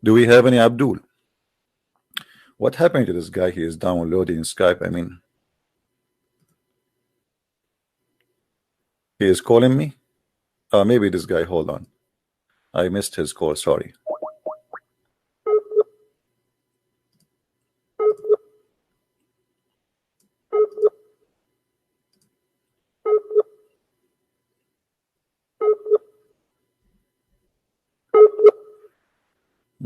Do we have any Abdul? What happened to this guy? He is downloading Skype. I mean, he is calling me. Maybe this guy. Hold on. I missed his call. Sorry.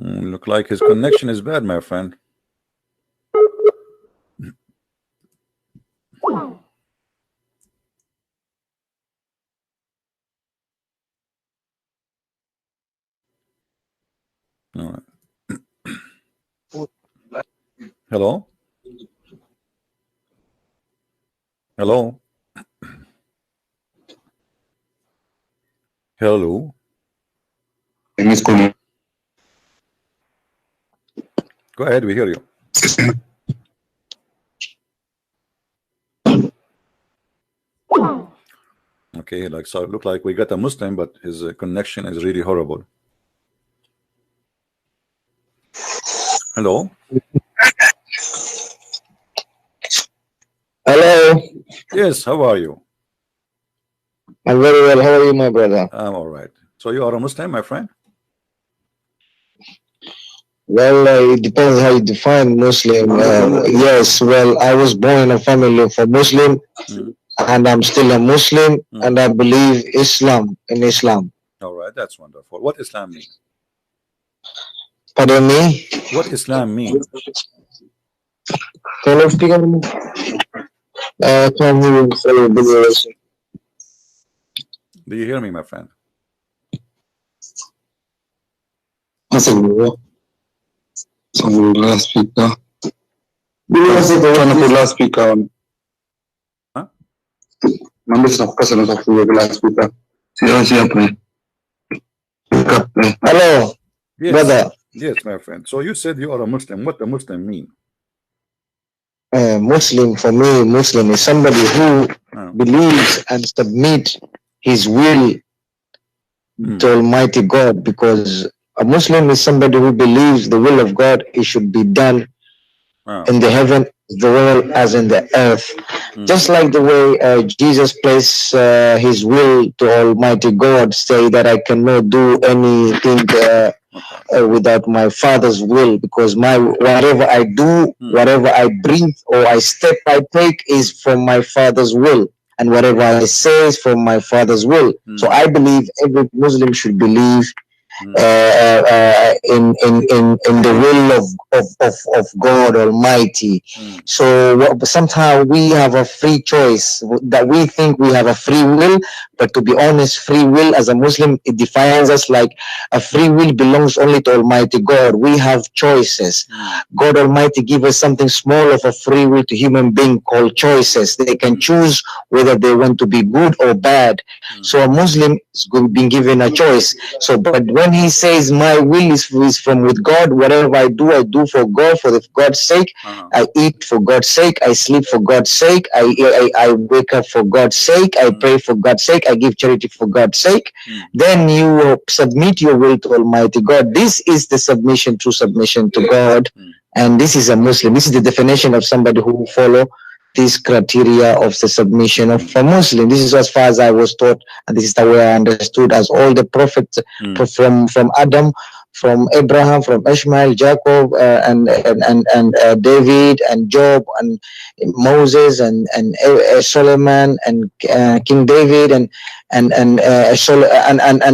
Look like his connection is bad, my friend. All right. Hello? Hello? Hello? Go ahead, we hear you. Okay, like so, look like we got a Muslim, but his connection is really horrible. Hello? Hello. Yes, how are you? I'm very well. How are you, my brother? I'm all right. So you are a Muslim, my friend? Well, it depends how you define Muslim. Yes, well, I was born in a family of a Muslim, and I'm still a Muslim, and I believe Islam in Islam. All right, that's wonderful. What Islam mean? Pardon me? What Islam mean? Can you speak on Do you hear me, my friend? Last speaker. Turn up the last speaker on. Huh? Numbers of customers of the last speaker. Hello, Yes. brother. Yes, my friend. So you said you are a Muslim. What does Muslim mean? Muslim, for me, Muslim is somebody who believes and submit his will to Almighty God, because a Muslim is somebody who believes the will of God, it should be done in the heaven, the world as in the earth. Just like the way Jesus placed his will to Almighty God, say that I cannot do anything without my Father's will, because whatever I do, whatever I breathe or I step I take is from my Father's will, and whatever I say is from my Father's will. So I believe every Muslim should believe in the will of God Almighty. So somehow we have a free choice, that we think we have a free will, but to be honest, free will as a Muslim, it defines us like a free will belongs only to Almighty God. We have choices. God Almighty give us something small of a free will to human being called choices. They can choose whether they want to be good or bad. So a Muslim is being given a choice. So, but when he says my will is from with God, whatever I do for God, for God's sake. I eat for God's sake. I sleep for God's sake. I wake up for God's sake. I pray for God's sake. I give charity for God's sake. Then you submit your will to Almighty God. This is the submission, true submission to God. And this is a Muslim. This is the definition of somebody who follow this criteria of the submission of a Muslim. This is as far as I was taught, and this is the way I understood, as all the prophets from Adam, from Abraham, from Ishmael, Jacob, and David, and Job, and Moses, and Solomon, and King David, and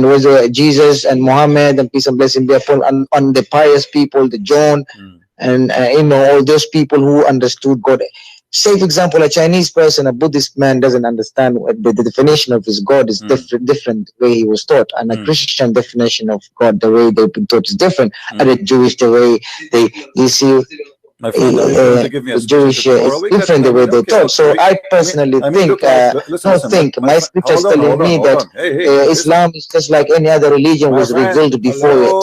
was Jesus and Muhammad, and peace and blessing be upon on the pious people, the John, and all those people who understood God. Say, for example, a Chinese person, a Buddhist man doesn't understand what the definition of his God is different the way he was taught, and a Christian definition of God, the way they've been taught, is different. And the Jewish, the way you see, My friend, the Jewish is different the way they talk. So I personally think, my scripture is telling me that Islam is just like any other religion was revealed before it.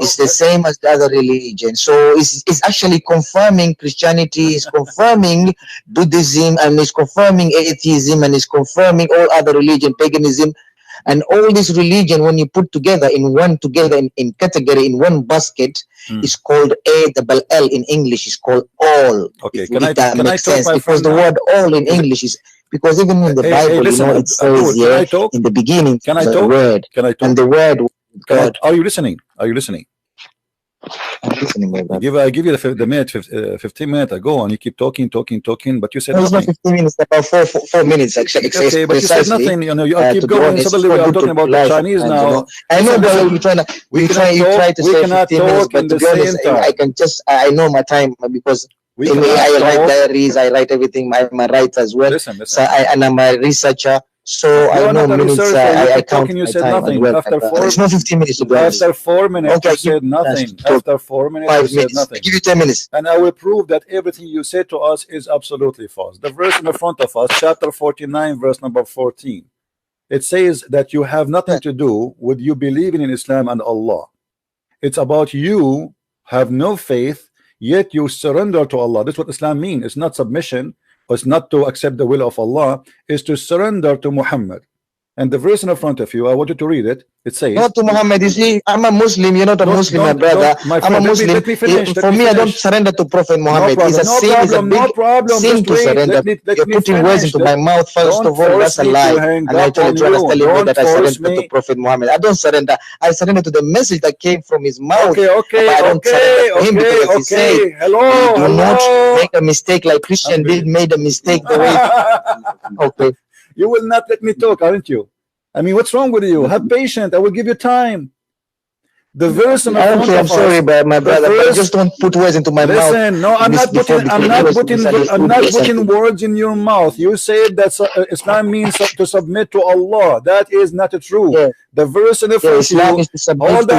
It's the same as the other religion. So it's actually confirming Christianity, is confirming Buddhism, and is confirming atheism, and is confirming all other religion, paganism. And all this religion, when you put together in category, in one basket, is called ALL in English. Is called all. Okay, If that makes sense, because the word all in English is, because even in the Bible, listen, it says in the beginning, can I the talk? word, Can I talk? and the word God. Are you listening? Are you listening? I'm listening, my brother. I give you the minute, 15 minutes ago, and you keep talking, but you said No, it's nothing. not 15 minutes, about four minutes actually. Okay, but you said nothing. You know, you keep going. Suddenly we are talking about the Chinese now. I know, but you're trying to. You try to say 15 minutes, but to be honest, I can just. I know my time because I write diaries. I write everything. I'm a writer as well. Listen. So and I'm a researcher. So I know minutes. I count my time as well. It's not 15 minutes to be honest. After 4 minutes, you said nothing. After 4 minutes, you said nothing. I give you 10 minutes. And I will prove that everything you said to us is absolutely false. The verse in the front of us, chapter 49, verse number 14. It says that you have nothing to do with you believing in Islam and Allah. It's about you have no faith, yet you surrender to Allah. That's what Islam means. It's not submission. It's not to accept the will of Allah. It's to surrender to Muhammad. And the verse in the front of you, I want you to read it. It says, not to Muhammad. You see, I'm a Muslim. You're not a Muslim, my brother. I'm a Muslim. Let me finish. For me, I don't surrender to Prophet Muhammad. It's a sin. It's a big sin to surrender. You're putting words into my mouth. First of all, that's a lie. And I try to tell you that I surrender to Prophet Muhammad. I don't surrender. I surrender to the message that came from his mouth. Okay. Hello. Do not make a mistake like Christian did. Made a mistake the way. Okay. You will not let me talk, aren't you? I mean, what's wrong with you? Have patience. I will give you time. The verse in the front of us. I'm sorry, but my brother, but just don't put words into my mouth. Listen, no, I'm not putting words in your mouth. You said that Islam means to submit to Allah. That is not true. Yeah. The verse in the front of Islam is to submit to the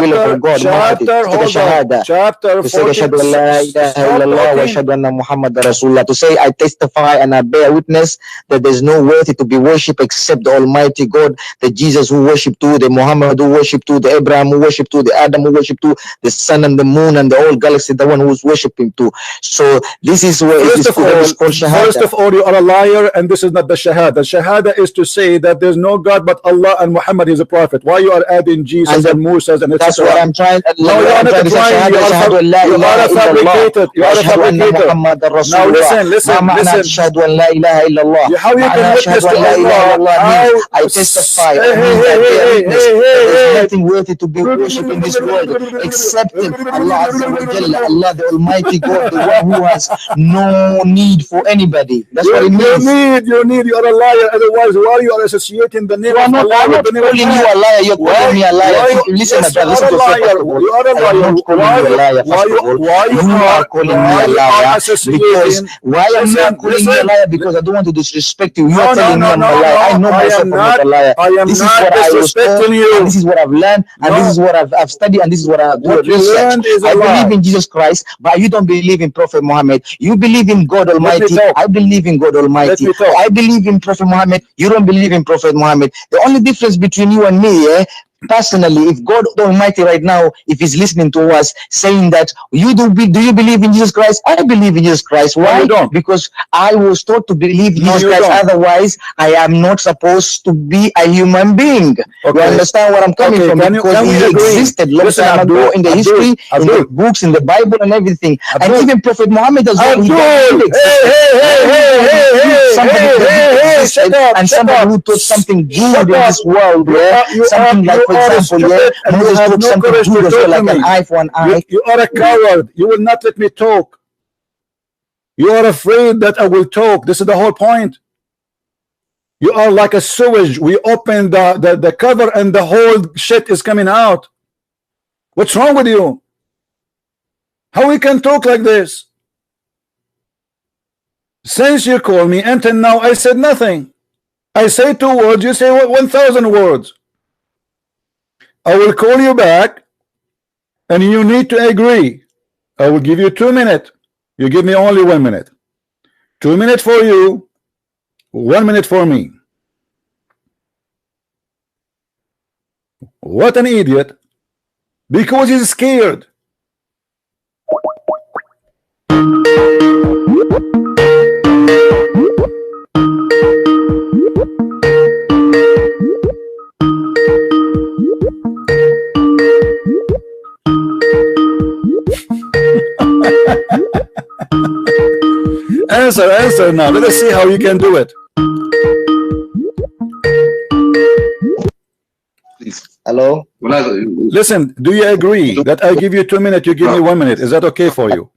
will of God. Chapter 42. To say, I testify and I bear witness that there's no worthy to be worshipped except the Almighty God, the Jesus who worshipped to, the Muhammad who worshipped to, the Abraham who worshipped to, the Adam who worshipped to, the sun and the moon and the whole galaxy, the one who was worshipping to. So this is where it is called Shahada. First of all, you are a liar, and this is not the Shahada. Shahada is to say that there's no God but Allah and Muhammad is a prophet. Why you are adding Jesus and Musa and that's what I'm trying. No, you are not trying. You are a fabricated. You are a fabricated. Now listen. How you can witness to Allah? I testify. There's nothing worthy to be worshipped in this world except Allah Azza wa Jalla, Allah the Almighty God, the one who has no need for anybody. That's what it means. You need. You are a liar. Otherwise, why you are associating the name of Allah with the name of calling you a liar. You're calling me a liar. Listen, you are a liar. You are a liar. Why you are calling me a liar? Because why am I calling you a liar? Because I don't want to disrespect you. You are telling me I'm a liar. I know myself I'm not a liar. This is what I was told, and this is what I've learned, and this is what I've studied, and this is what I've researched. I believe in Jesus Christ, but you don't believe in Prophet Muhammad. You believe in God Almighty. I believe in God Almighty. I believe in Prophet Muhammad. You don't believe in Prophet Muhammad. The only difference between you and me, personally, if God Almighty right now, if He's listening to us, saying that do you believe in Jesus Christ? I believe in Jesus Christ. Why? Because I was taught to believe in Jesus Christ. Otherwise, I am not supposed to be a human being. You understand where I'm coming from? Because He existed long time ago in the history, in the books, in the Bible, and everything. And even Prophet Muhammad as well. And somebody who taught something good in this world, something like, for example, Moses took something good as well, like an eye for an eye. You are a coward. You will not let me talk. You are afraid that I will talk. This is the whole point. You are like a sewage. We open the cover and the whole shit is coming out. What's wrong with you? How we can talk like this? Since you called me until now, I said nothing. I say 2 words, you say 1,000 words. I will call you back and you need to agree. I will give you 2 minutes. You give me only 1 minute. 2 minutes for you, 1 minute for me. What an idiot. Because he's scared. Answer now. Let us see how you can do it. Hello? Listen, do you agree that I give you 2 minutes, you give me 1 minute? Is that okay for you?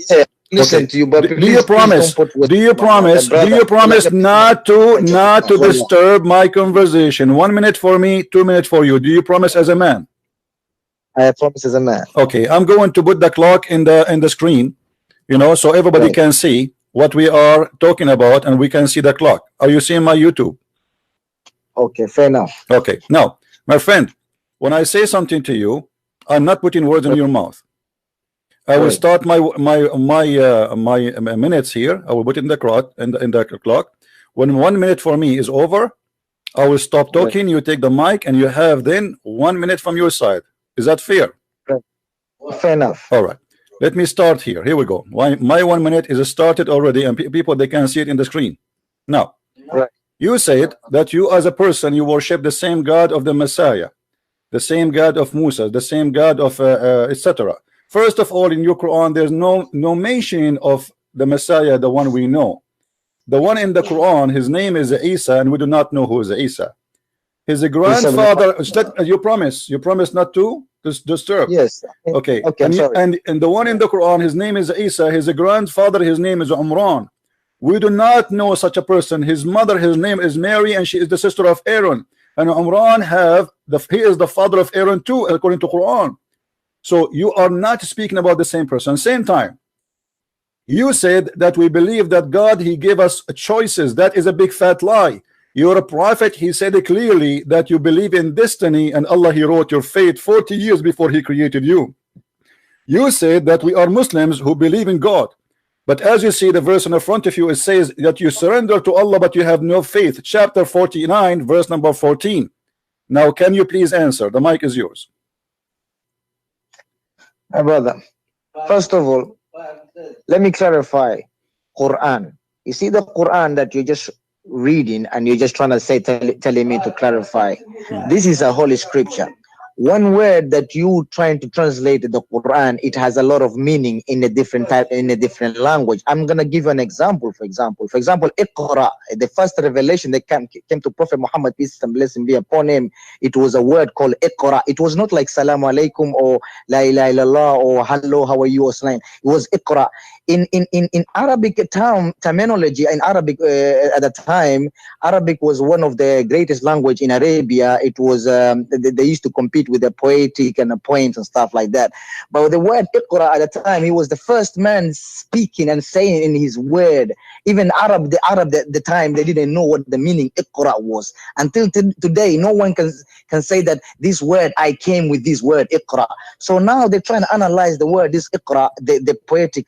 Yeah, listen to you, but do you promise? Do you promise? Do you promise not to disturb my conversation? 1 minute for me, 2 minutes for you. Do you promise as a man? I promise as a man. Okay, I'm going to put the clock in the screen, you know, so everybody can see what we are talking about, and we can see the clock. Are you seeing my YouTube? Okay, fair enough. Okay, now, my friend, when I say something to you, I'm not putting words in your mouth. I will start my minutes here. I will put it in the clock, When 1 minute for me is over, I will stop talking. You take the mic, and you have then 1 minute from your side. Is that fair? Fair enough. All right. Let me start here. Here we go. My 1 minute is started already, and people, they can see it in the screen. Now, you said that you as a person, you worship the same God of the Messiah, the same God of Musa, the same God of etc. First of all, in your Quran, there's no mention of the Messiah, the one we know. The one in the Quran, his name is Isa, and we do not know who is Isa. His grandfather. You promise not to disturb. Yes. Okay. Okay. And the one in the Quran, his name is Isa. His grandfather, his name is Umran. We do not know such a person. His mother, his name is Mary, and she is the sister of Aaron. And Umran he is the father of Aaron too, according to Quran. So you are not speaking about the same person. Same time, you said that we believe that God, he gave us choices. That is a big fat lie. You're a prophet. He said it clearly that you believe in destiny, and Allah, he wrote your fate 40 years before he created you. You said that we are Muslims who believe in God. But as you see the verse in the front of you, it says that you surrender to Allah, but you have no faith. Chapter 49, verse number 14. Now, can you please answer? The mic is yours. My brother, first of all, let me clarify Quran. You see the Quran that you're just reading and you're just trying to say, telling me to clarify. This is a holy scripture. One word that you trying to translate the Quran, it has a lot of meaning in a different type, in a different language. I'm gonna give you an example. For example, Iqra, the first revelation that came to Prophet Muhammad, peace and blessing be upon him. It was a word called Iqra. It was not like Salaam alaikum or La ilaha illallah or hello, how are you or salam. It was Iqra. In Arabic terminology, in Arabic at the time, Arabic was one of the greatest language in Arabia. It was they used to compete with the poetic and the poems and stuff like that. But the word Iqra at the time, he was the first man speaking and saying in his word. Even the Arab at the time, they didn't know what the meaning Iqra was. Until today, no one can say that this word, I came with this word Iqra. So now they're trying to analyze the word, this Iqra, the poetic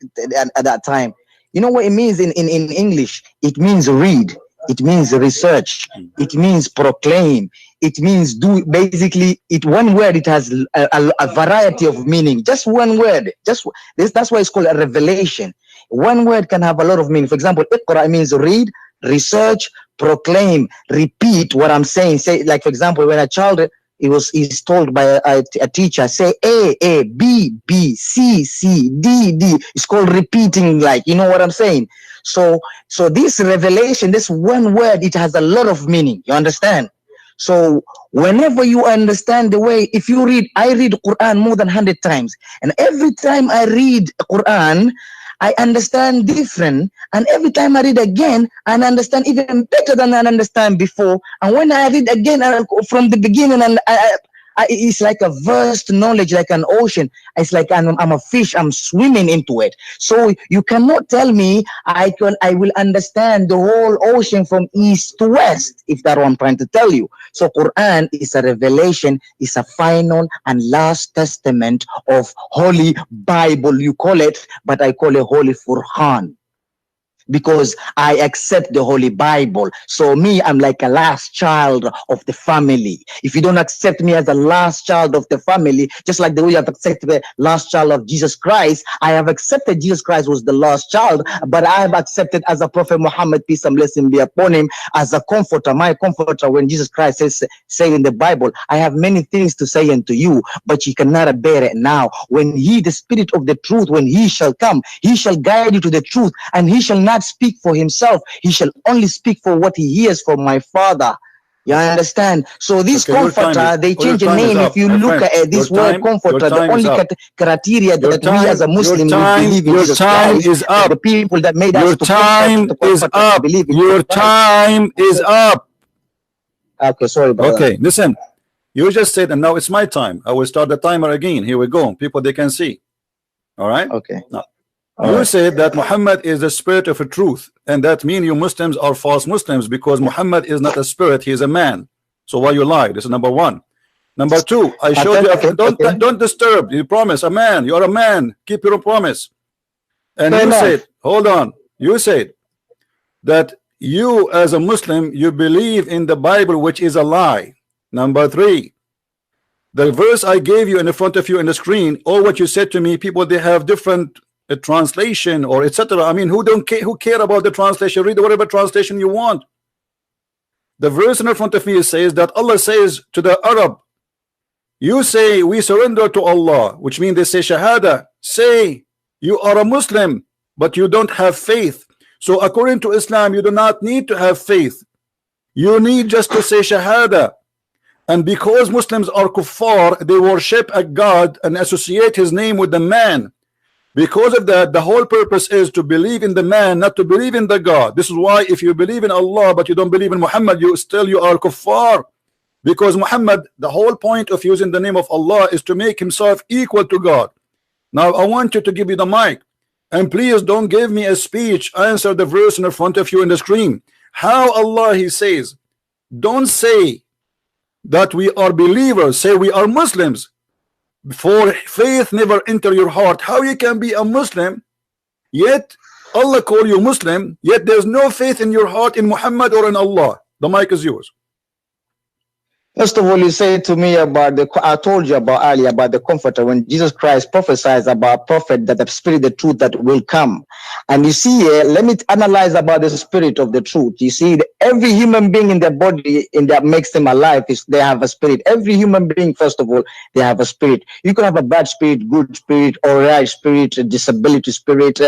at that time. You know what it means in English? It means read. It means research. It means proclaim. It means do. Basically, one word. It has a variety of meaning. Just one word. That's why it's called a revelation. One word can have a lot of meaning. For example, Iqra means read, research, proclaim, repeat what I'm saying. Say, like for example, when a child he's told by a teacher, say A, B, B, C, C, D, D. It's called repeating, like, you know what I'm saying? So this revelation, this one word, it has a lot of meaning. You understand? So whenever you understand the way, if you read, I read Quran more than 100 times. And every time I read Quran, I understand different, and every time I read again, I understand even better than I understand before. And when I read again from the beginning, and it's like a vast knowledge, like an ocean. It's like I'm a fish. I'm swimming into it. So you cannot tell me I will understand the whole ocean from east to west, if that's what I'm trying to tell you. So Quran is a revelation, is a final and last testament of Holy Bible. You call it, but I call it Holy Furqan. because I accept the Holy Bible. So me, I'm like a last child of the family. If you don't accept me as the last child of the family, just like the way you have accepted the last child of Jesus Christ, I have accepted Jesus Christ was the last child, but I have accepted as a Prophet Muhammad, peace and blessing be upon him, as a comforter, my comforter. When Jesus Christ say in the Bible, I have many things to say unto you, but you cannot bear it now. When he, the Spirit of the truth, when he shall come, he shall guide you to the truth, and he shall not speak for himself. He shall only speak for what he hears from my Father. You understand? So this comforter, they change the name. If you look at this word comforter, the only criteria that we as a Muslim believe in Jesus Christ, is up. The people that made us your to time is up. Your time is up. Okay, sorry about that. Okay, listen. You just said, and now it's my time. I will start the timer again. Here we go. People, they can see. All right? Okay. Now, you said that Muhammad is the spirit of a truth, and that means you Muslims are false Muslims because Muhammad is not a spirit, he is a man. So why you lie? This is number one. Number two, I showed you. Don't disturb. You promise a man. You are a man. Keep your promise. And you said, hold on. You said that you as a Muslim, you believe in the Bible, which is a lie. Number three, the verse I gave you in the front of you in the screen, or what you said to me, people, they have different translation or etc. I mean, who care about the translation? Read whatever translation you want. The verse in front of me says that Allah says to the Arab, you say we surrender to Allah, which means they say shahada. Say you are a Muslim, but you don't have faith. So according to Islam, you do not need to have faith. You need just to say shahada. And because Muslims are kuffar, they worship a God and associate his name with the man. Because of that, the whole purpose is to believe in the man, not to believe in the God. This is why if you believe in Allah but you don't believe in Muhammad, you are kuffar. Because Muhammad, the whole point of using the name of Allah is to make himself equal to God. Now I want you to give you the mic, and please don't give me a speech. Answer the verse in front of you in the screen. How Allah, he says, don't say that we are believers, say we are Muslims. For faith never enter your heart. How you can be a Muslim, yet Allah call you Muslim, yet there's no faith in your heart in Muhammad or in Allah? The mic is yours. First of all, you say to me about I told you about earlier about the comforter when Jesus Christ prophesies about prophet that the spirit, the truth that will come. And you see here, let me analyze about the spirit of the truth. You see, every human being in their body in that makes them alive is they have a spirit. Every human being, first of all, they have a spirit. You can have a bad spirit, good spirit, or right spirit, a disability spirit,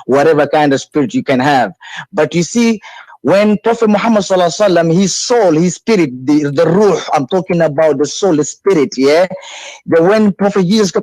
whatever kind of spirit you can have. But you see, when Prophet Muhammad sallallahu alaihi wasallam, his soul, his spirit, the ruh, I'm talking about the soul, the spirit, yeah. When Prophet Jesus,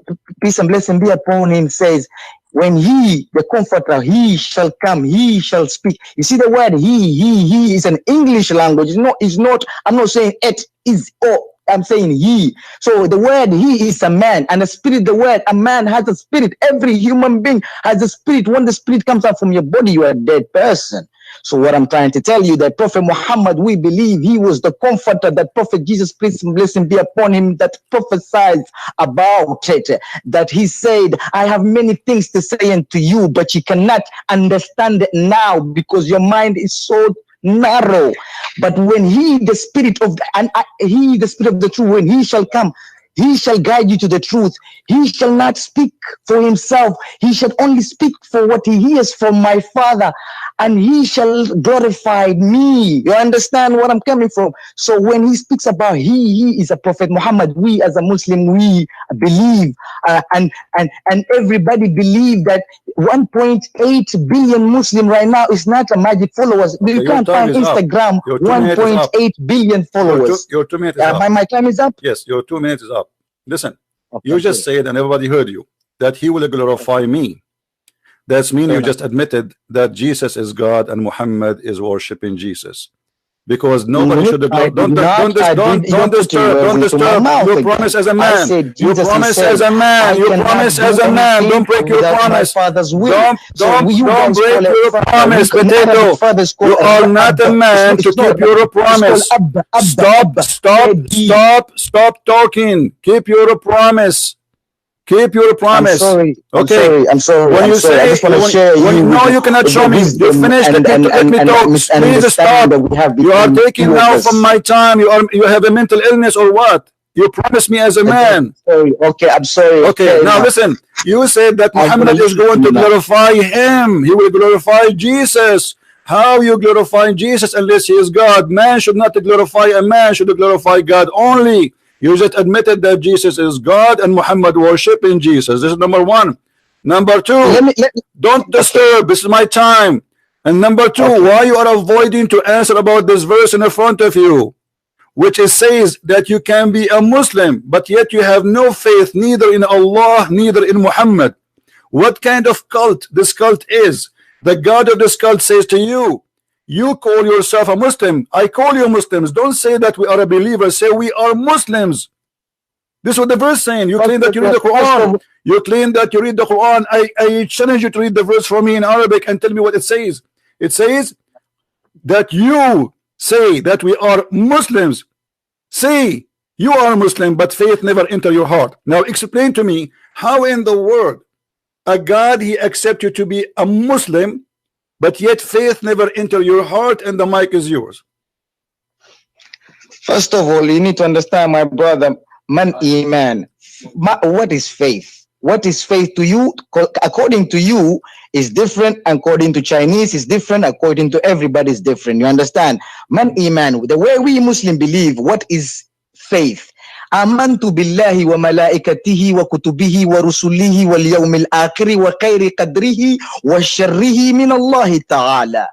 peace and blessing be upon him, says, when he, the comforter, he shall come, he shall speak. You see the word he is an English language. It's not, I'm not saying it is, oh, I'm saying he. So the word he is a man, and the spirit, the word a man has a spirit. Every human being has a spirit. When the spirit comes out from your body, you are a dead person. So what I'm trying to tell you, that Prophet Muhammad, we believe he was the comforter, that Prophet Jesus, peace and blessing be upon him, that prophesied about it, that he said, I have many things to say unto you, but you cannot understand it now because your mind is so narrow. But when he, the spirit of the spirit of the truth, when he shall come, he shall guide you to the truth. He shall not speak for himself. He shall only speak for what he hears from my Father, and he shall glorify me. You understand what I'm coming from? So when he speaks about he is a Prophet Muhammad, we as a Muslim, we believe, and everybody believe that 1.8 billion Muslim right now is not a magic followers. You can't find Instagram 1.8 billion followers. Your 2 minutes is up. My time is up? Yes, your 2 minutes is up. Listen, okay, you just said, and everybody heard you, that he will glorify me. That's mean you just admitted that Jesus is God and Muhammad is worshiping Jesus. Because nobody should have don't disturb. You promise as a man. You promise as a man. You promise as a man. Don't break your promise. Don't break your promise, potato. You are not a man to keep your promise. Stop talking. Keep your promise. Keep your I'm promise. sorry. I'm Okay. sorry. I'm sorry. When I'm you sorry. I say, just want to share you no, with you cannot show the me. You wisdom finished. Let me and talk. Please misunderstanding stop. that we have You are between taking two of now from us. my time. You have a mental illness or what? You promised me as a man. Sorry. Okay. I'm sorry. Okay, Fair now enough. listen. You said that I'm Muhammad gonna is listen going to to you now. glorify him. He will glorify Jesus. How you glorify Jesus unless he is God? Man should not glorify a man, should glorify God only. You just admitted that Jesus is God and Muhammad worshiping Jesus. This is number one. Number two, Let me. don't Okay. disturb. This is my time. And number two, Okay. why you are avoiding to answer about this verse in front of you, which it says that you can be a Muslim, but yet you have no faith neither in Allah, neither in Muhammad. What kind of cult this cult is? The God of this cult says to you, you call yourself a Muslim. I call you Muslims. Don't say that we are a believer. Say we are Muslims. This is what the verse saying. You claim that you read the Quran. You claim that you read the Quran. I challenge you to read the verse for me in Arabic and tell me what it says. It says that you say that we are Muslims. Say you are Muslim, but faith never enter your heart. Now explain to me how in the world a God he accept you to be a Muslim, but yet faith never enter your heart, and the mic is yours. First of all, you need to understand, my brother, man, iman. What is faith? What is faith to you? According to you, is different. According to Chinese, is different. According to everybody, is different. You understand? Man, iman. The way we Muslim believe, what is faith? آمنت بالله وملائكته وكتبه ورسله واليوم الآخر وخير قدره وشره من الله تعالى.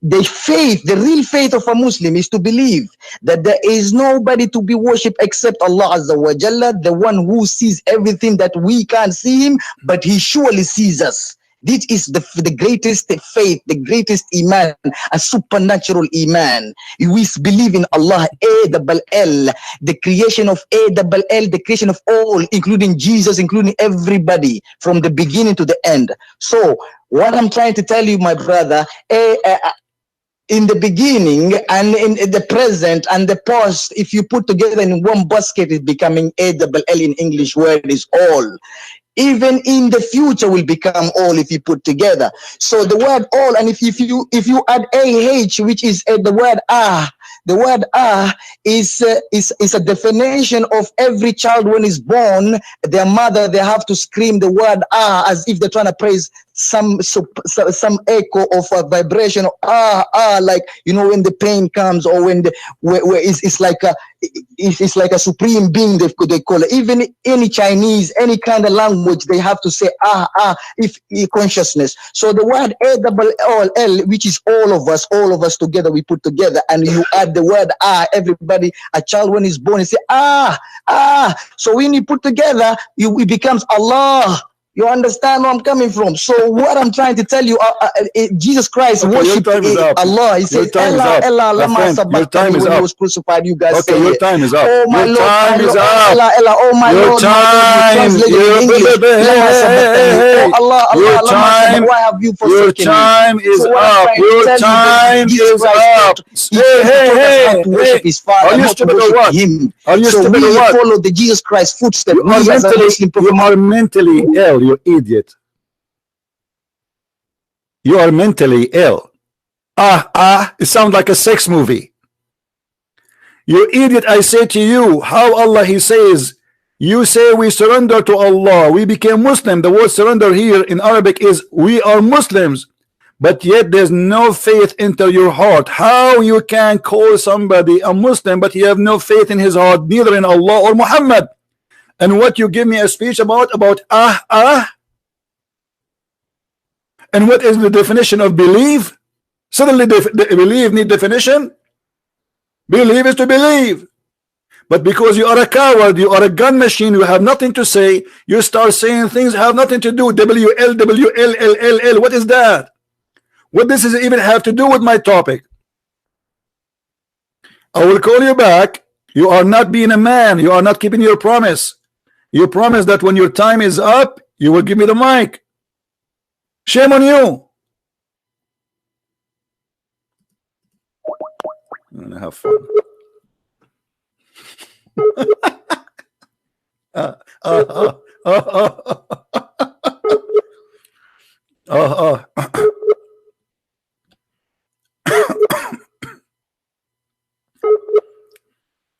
The faith, the real faith of a Muslim is to believe that there is nobody to be worshipped except Allah Azza wa Jalla, the one who sees everything that we can't see him, but he surely sees us. This is the greatest faith, the greatest iman, a supernatural iman. We believe in Allah, A-double-L, the creation of A-double-L, the creation of all, including Jesus, including everybody, from the beginning to the end. So, what I'm trying to tell you, my brother, in the beginning and in the present and the past, if you put together in one basket, it's becoming A-double-L in English word is all. Even in the future will become all if you put together. So the word all, and if you add AH, which is the word the word is a definition of every child when is born. Their mother, they have to scream the word as if they're trying to praise some echo of a vibration of like, you know, when the pain comes, or when the where it's like a supreme being, they call it. Even any Chinese, any kind of language, they have to say if consciousness. So the word A-double-L, which is all of us together, we put together, and you add the word everybody, a child when he's born, he say so when you put together, it becomes Allah. You understand where I'm coming from? So what I'm trying to tell you, Jesus Christ worship Allah. He says, Allah, Allah, lama sabachthani, when he was crucified. You guys say your it. time is up. Oh my Your Lord, my time is Lord, up. Allah, Allah, oh my Your Lord, my Lord. You time. translated in English. Lama sabachthani. Oh Allah, Your Allah, lama time. why have you Your forsaken me? time is So what I'm up. trying to Your tell you, that time Jesus is Christ up. he came to taught us how to worship his Are Father, you not to stupid or worship what? him. Are you So stupid or we what? follow the Jesus Christ footsteps. You are We as a Muslim mentally ill, you idiot. You are mentally ill. It sounds like a sex movie. You idiot, I say to you, how Allah he says, you say we surrender to Allah, we became Muslim. The word surrender here in Arabic is we are Muslims, but yet there's no faith into your heart. How you can call somebody a Muslim but you have no faith in his heart, neither in Allah or Muhammad? And what you give me a speech about and what is the definition of believe? Suddenly believe need definition. Believe is to believe. But because you are a coward, you are a gun machine, you have nothing to say, you start saying things have nothing to do. WL, what is that? What does this even have to do with my topic? I will call you back. You are not being a man. You are not keeping your promise. You promise that when your time is up, you will give me the mic. Shame on you. I'm gonna have fun. uh, uh,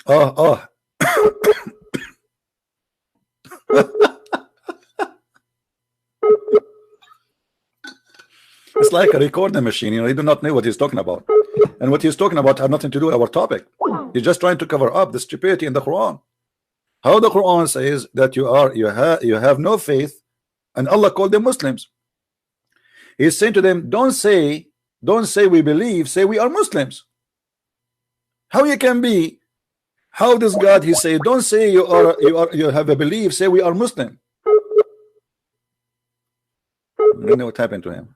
uh, uh. It's like a recording machine, you know, you do not know what he's talking about. And what he's talking about had nothing to do with our topic. He's just trying to cover up the stupidity in the Quran. How the Quran says that you have no faith, and Allah called them Muslims. He's saying to them, don't say we believe, say we are Muslims. How you can be? How does God, he say, don't say you have a belief, say we are Muslim. I don't know what happened to him.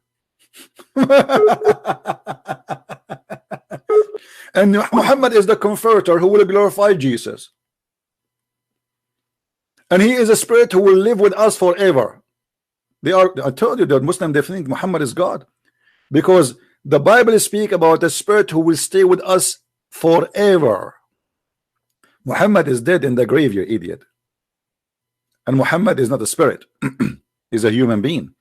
And Muhammad is the comforter who will glorify Jesus, and he is a spirit who will live with us forever. I told you that Muslim, they think Muhammad is God, because the Bible speak about a spirit who will stay with us forever. Muhammad is dead in the grave, you idiot. And Muhammad is not a spirit. He's a human being.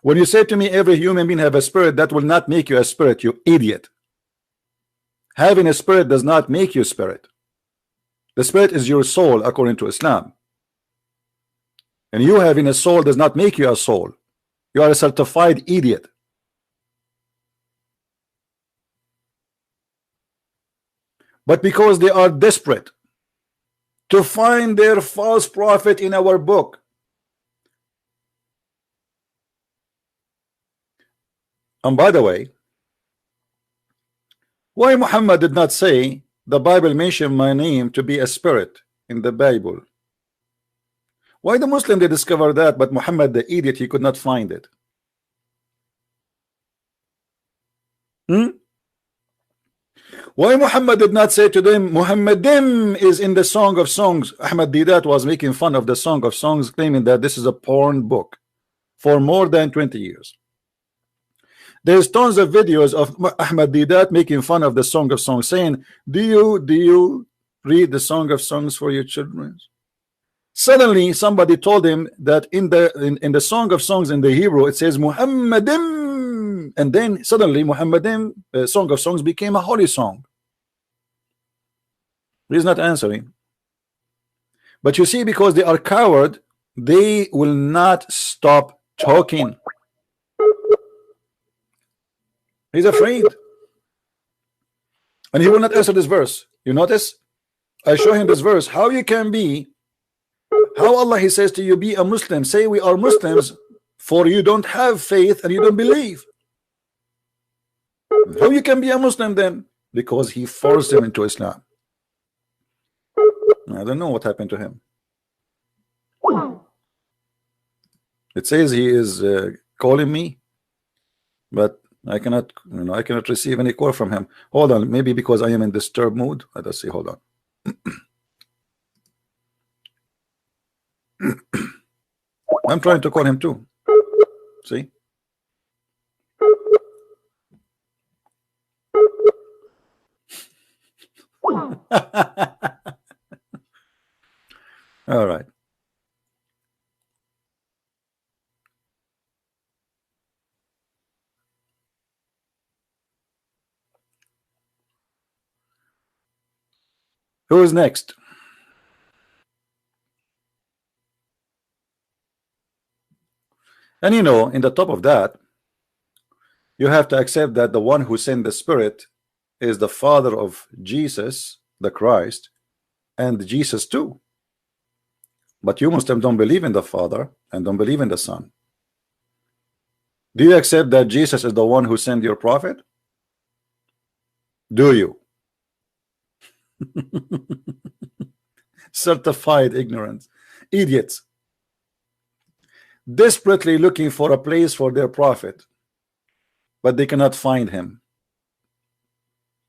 When you say to me every human being have a spirit, that will not make you a spirit, you idiot. Having a spirit does not make you a spirit. The spirit is your soul according to Islam. And you having a soul does not make you a soul. You are a certified idiot. But because they are desperate to find their false prophet in our book, and by the way, why Muhammad did not say the Bible mentioned my name to be a spirit in the Bible? Why the Muslim they discover that, but Muhammad the idiot, he could not find it? Why Muhammad did not say to them Muhammadim is in the Song of Songs? Ahmad Didat was making fun of the Song of Songs, claiming that this is a porn book for more than 20 years. There's tons of videos of Ahmad Didat making fun of the Song of Songs, saying, do you read the Song of Songs for your children? Suddenly somebody told him that in the Song of Songs in the Hebrew it says Muhammadim, and then suddenly Muhammadim, Song of Songs, became a holy song. He's not answering. But you see, because they are coward, they will not stop talking. He's afraid, and he will not answer this verse. You notice? I show him this verse. How you can be? How Allah, he says to you, be a Muslim. Say we are Muslims, for you don't have faith and you don't believe. How you can be a Muslim then? Because he forced him into Islam. I don't know what happened to him. It says he is calling me, but I cannot, I cannot receive any call from him. Hold on, maybe because I am in disturbed mood. Let us see. Hold on. I'm trying to call him too. See? All right. Who is next? And you know, in the top of that, you have to accept that the one who sent the Spirit is the Father of Jesus, the Christ, and Jesus too. But you Muslims don't believe in the Father and don't believe in the Son. Do you accept that Jesus is the one who sent your prophet? Do you? Certified ignorance. Idiots. Desperately looking for a place for their prophet, but they cannot find him.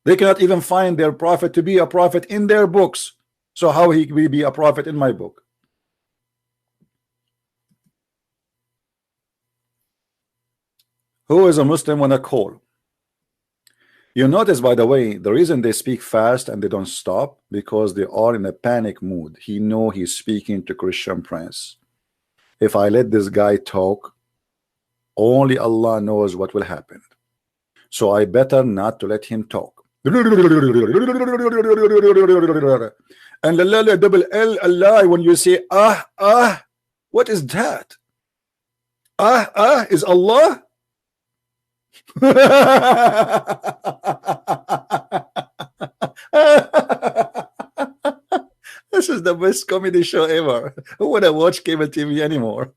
They cannot even find their prophet to be a prophet in their books. So how he will be a prophet in my book? Who is a Muslim on a call? You notice, by the way, the reason they speak fast and they don't stop because they are in a panic mood. He know he's speaking to Christian Prince. If I let this guy talk, only Allah knows what will happen. So I better not to let him talk. And double L Allah, when you say what is that? Is Allah? This is the best comedy show ever. Who would I watch cable TV anymore?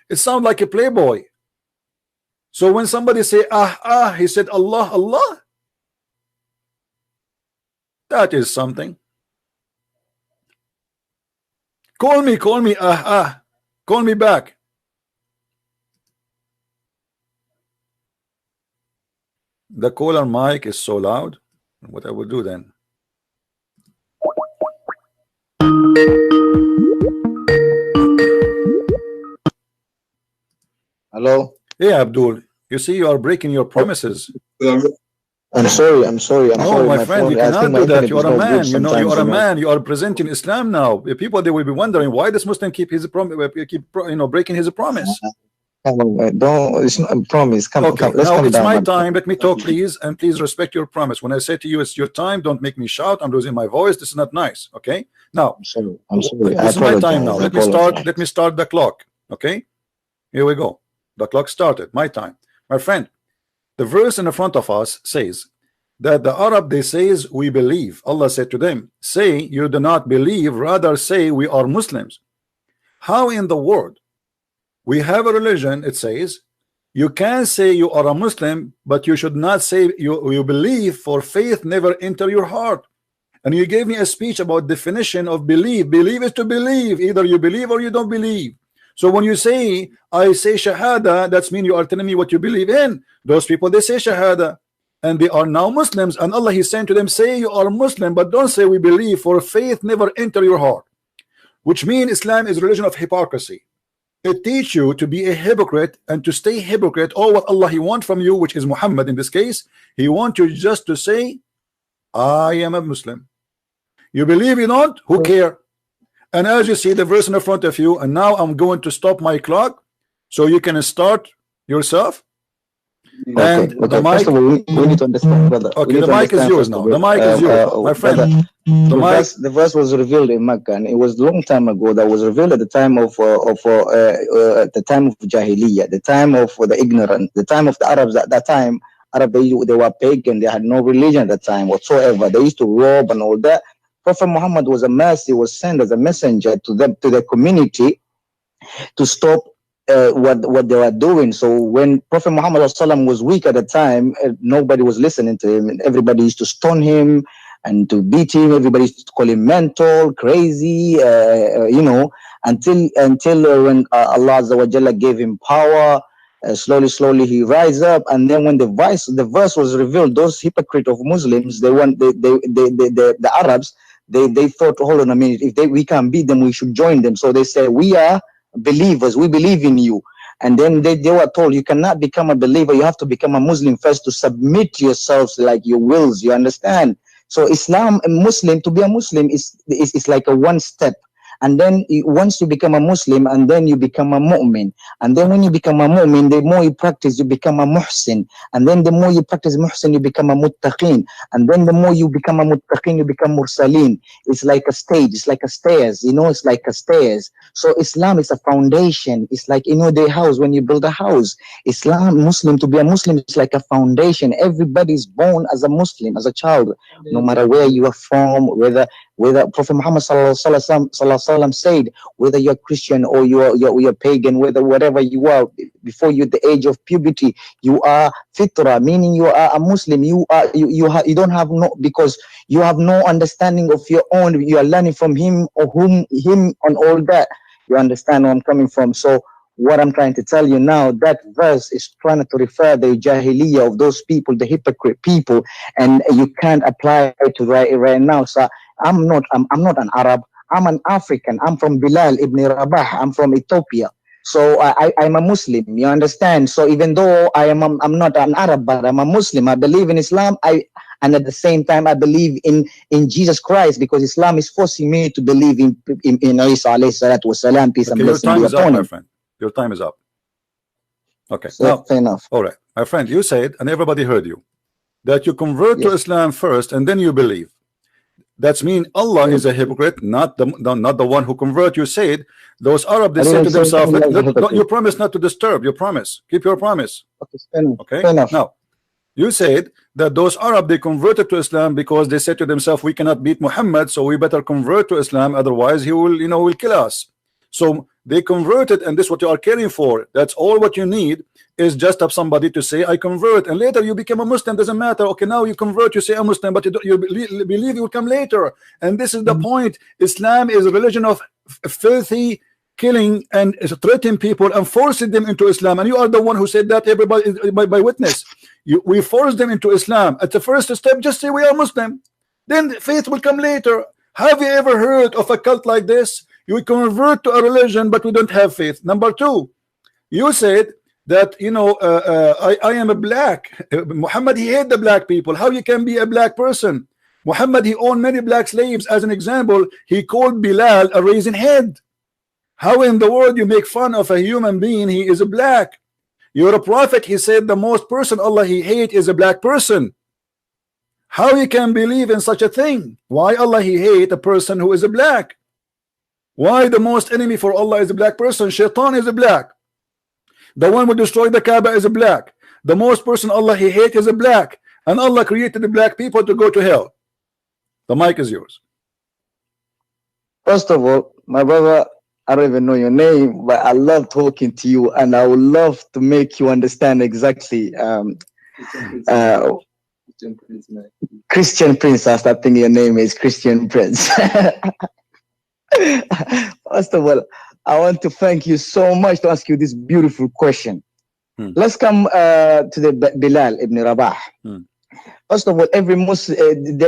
It sounds like a Playboy. So when somebody say he said Allah, Allah. That is something. Call me, call me back. The caller mic is so loud. What I will do then? Hello. Hey Abdul, you see you are breaking your promises. I'm sorry. I'm sorry. No, my friend, you cannot do that. You are a man. You know, you are a man. man. You are presenting Islam now. People, they will be wondering why this Muslim keep his promise, breaking his promise. Don't. It's not a promise. Come, Okay, come. Let's now come it's down. my time. Let me talk, please, and please respect your promise. When I say to you, it's your time. Don't make me shout. I'm losing my voice. This is not nice. Okay. Now, I'm sorry. I'm sorry. this is my time now. Let me start. Let me start the clock. Okay. Here we go. The clock started. My time, my friend. The verse in the front of us says that the Arab, they says we believe. Allah said to them, say you do not believe, rather say we are Muslims. How in the world? We have a religion, it says you can say you are a Muslim, but you should not say you believe, for faith never enter your heart. And you gave me a speech about definition of believe. Believe is to believe. Either you believe or you don't believe. So when you say I say shahada, that's mean you are telling me what you believe in. Those people, they say shahada and they are now Muslims, and Allah is saying to them, say you are Muslim, but don't say we believe, for faith never enter your heart. Which means Islam is a religion of hypocrisy. It teaches you to be a hypocrite and to stay hypocrite. All what Allah he wants from you, which is Muhammad in this case, he wants you just to say I am a Muslim. You believe, you don't, who care? And as you see the verse in the front of you, and now I'm going to stop my clock so you can start yourself. Okay, And okay. the mic, First of all, we need to understand, brother. okay, the mic is yours now. The mic is yours, my friend. The verse was revealed in Mecca, and it was a long time ago. That was revealed at the time of the time of Jahiliyyah, the time of the ignorant, the time of the Arabs. At that time, Arab they were pagan. They had no religion at that time whatsoever. They used to rob and all that. Prophet Muhammad was a mercy, was sent as a messenger to them, to the community, to stop what they were doing. So when Prophet Muhammad was weak at the time, nobody was listening to him, and everybody used to stone him and to beat him. Everybody used to call him mental, crazy, until when Allah Azza wa Jalla gave him power. Slowly he rise up, and then when the verse was revealed, those hypocrite of Muslims, the Arabs, they thought, hold on a minute, if we can beat them, we should join them. So they said, we are believers, we believe in you. And then they were told, you cannot become a believer, you have to become a Muslim first, to submit yourselves like your wills. You understand? So Islam, a Muslim, to be a Muslim is like a one step. And then once you become a Muslim, and then you become a mu'min. And then when you become a mu'min, the more you practice, you become a muhsin. And then the more you practice muhsin, you become a muttaqin. And then the more you become a muttaqin, you become mursaleen. It's like a stage, it's like a stairs, it's like a stairs. So Islam is a foundation. It's like, the house, when you build a house. Muslim, to be a Muslim is like a foundation. Everybody's born as a Muslim, as a child, no matter where you are from, whether Prophet Muhammad sallallahu alaihi wasallam said, whether you're Christian or you're pagan, whatever you are, before you the age of puberty, you are fitra, meaning you are a Muslim. You don't have because you have no understanding of your own. You are learning from him him on all that. You understand where I'm coming from? So what I'm trying to tell you now, that verse is trying to refer the jahiliyyah of those people, the hypocrite people, and you can't apply it to right now. So I'm not an Arab. I'm an African. I'm from Bilal ibn Rabah. I'm from Ethiopia. So I'm a Muslim, you understand? So even though I'm not an Arab, but I'm a Muslim, I believe in Islam. And at the same time I believe in Jesus Christ, because Islam is forcing me to believe in Isa alayhi salatu wasalam, peace and Okay, your blessing time be is up, upon my him. friend. Your time is up. Okay, So now, fair enough. all right, my friend, you said, and everybody heard you, that you convert to Yes. Islam first and then you believe. That's mean Allah is a hypocrite, not the one who convert. You said those Arab, they I say didn't to say themselves, Allah is a hypocrite. you promise not to disturb. You promise. Keep your promise. Okay, fair enough. Okay. Fair enough. Now, you said that those Arab, they converted to Islam because they said to themselves, we cannot beat Muhammad, so we better convert to Islam, otherwise he will, will kill us. So they converted, and this is what you are caring for. That's all what you need, is just have somebody to say I convert, and later you become a Muslim. Doesn't matter. Okay, now you convert, you say I'm Muslim, but you believe you will come later. And this is the point. Islam is a religion of filthy killing and threatening people and forcing them into Islam. And you are the one who said that, everybody by witness. We force them into Islam. At the first step, just say we are Muslim. Then faith will come later. Have you ever heard of a cult like this? You convert to a religion, but we don't have faith. Number two, you said that I am a black. Muhammad, he hate the black people. How you can be a black person? Muhammad, he owned many black slaves. As an example, he called Bilal a raisin head. How in the world you make fun of a human being? He is a black. You're a prophet. He said the most person Allah he hate is a black person. How you can believe in such a thing? Why Allah he hate a person who is a black? Why the most enemy for Allah is a black person? Shaitan is a black. The one who destroyed the Kaaba is a black. The most person Allah he hate is a black. And Allah created the black people to go to hell. The mic is yours. First of all, my brother, I don't even know your name, but I love talking to you, and I would love to make you understand exactly. Christian Prince, I start thinking your name is Christian Prince. First of all, I want to thank you so much to ask you this beautiful question. Let's come to the Bilal ibn Rabah. First of all, every Muslim,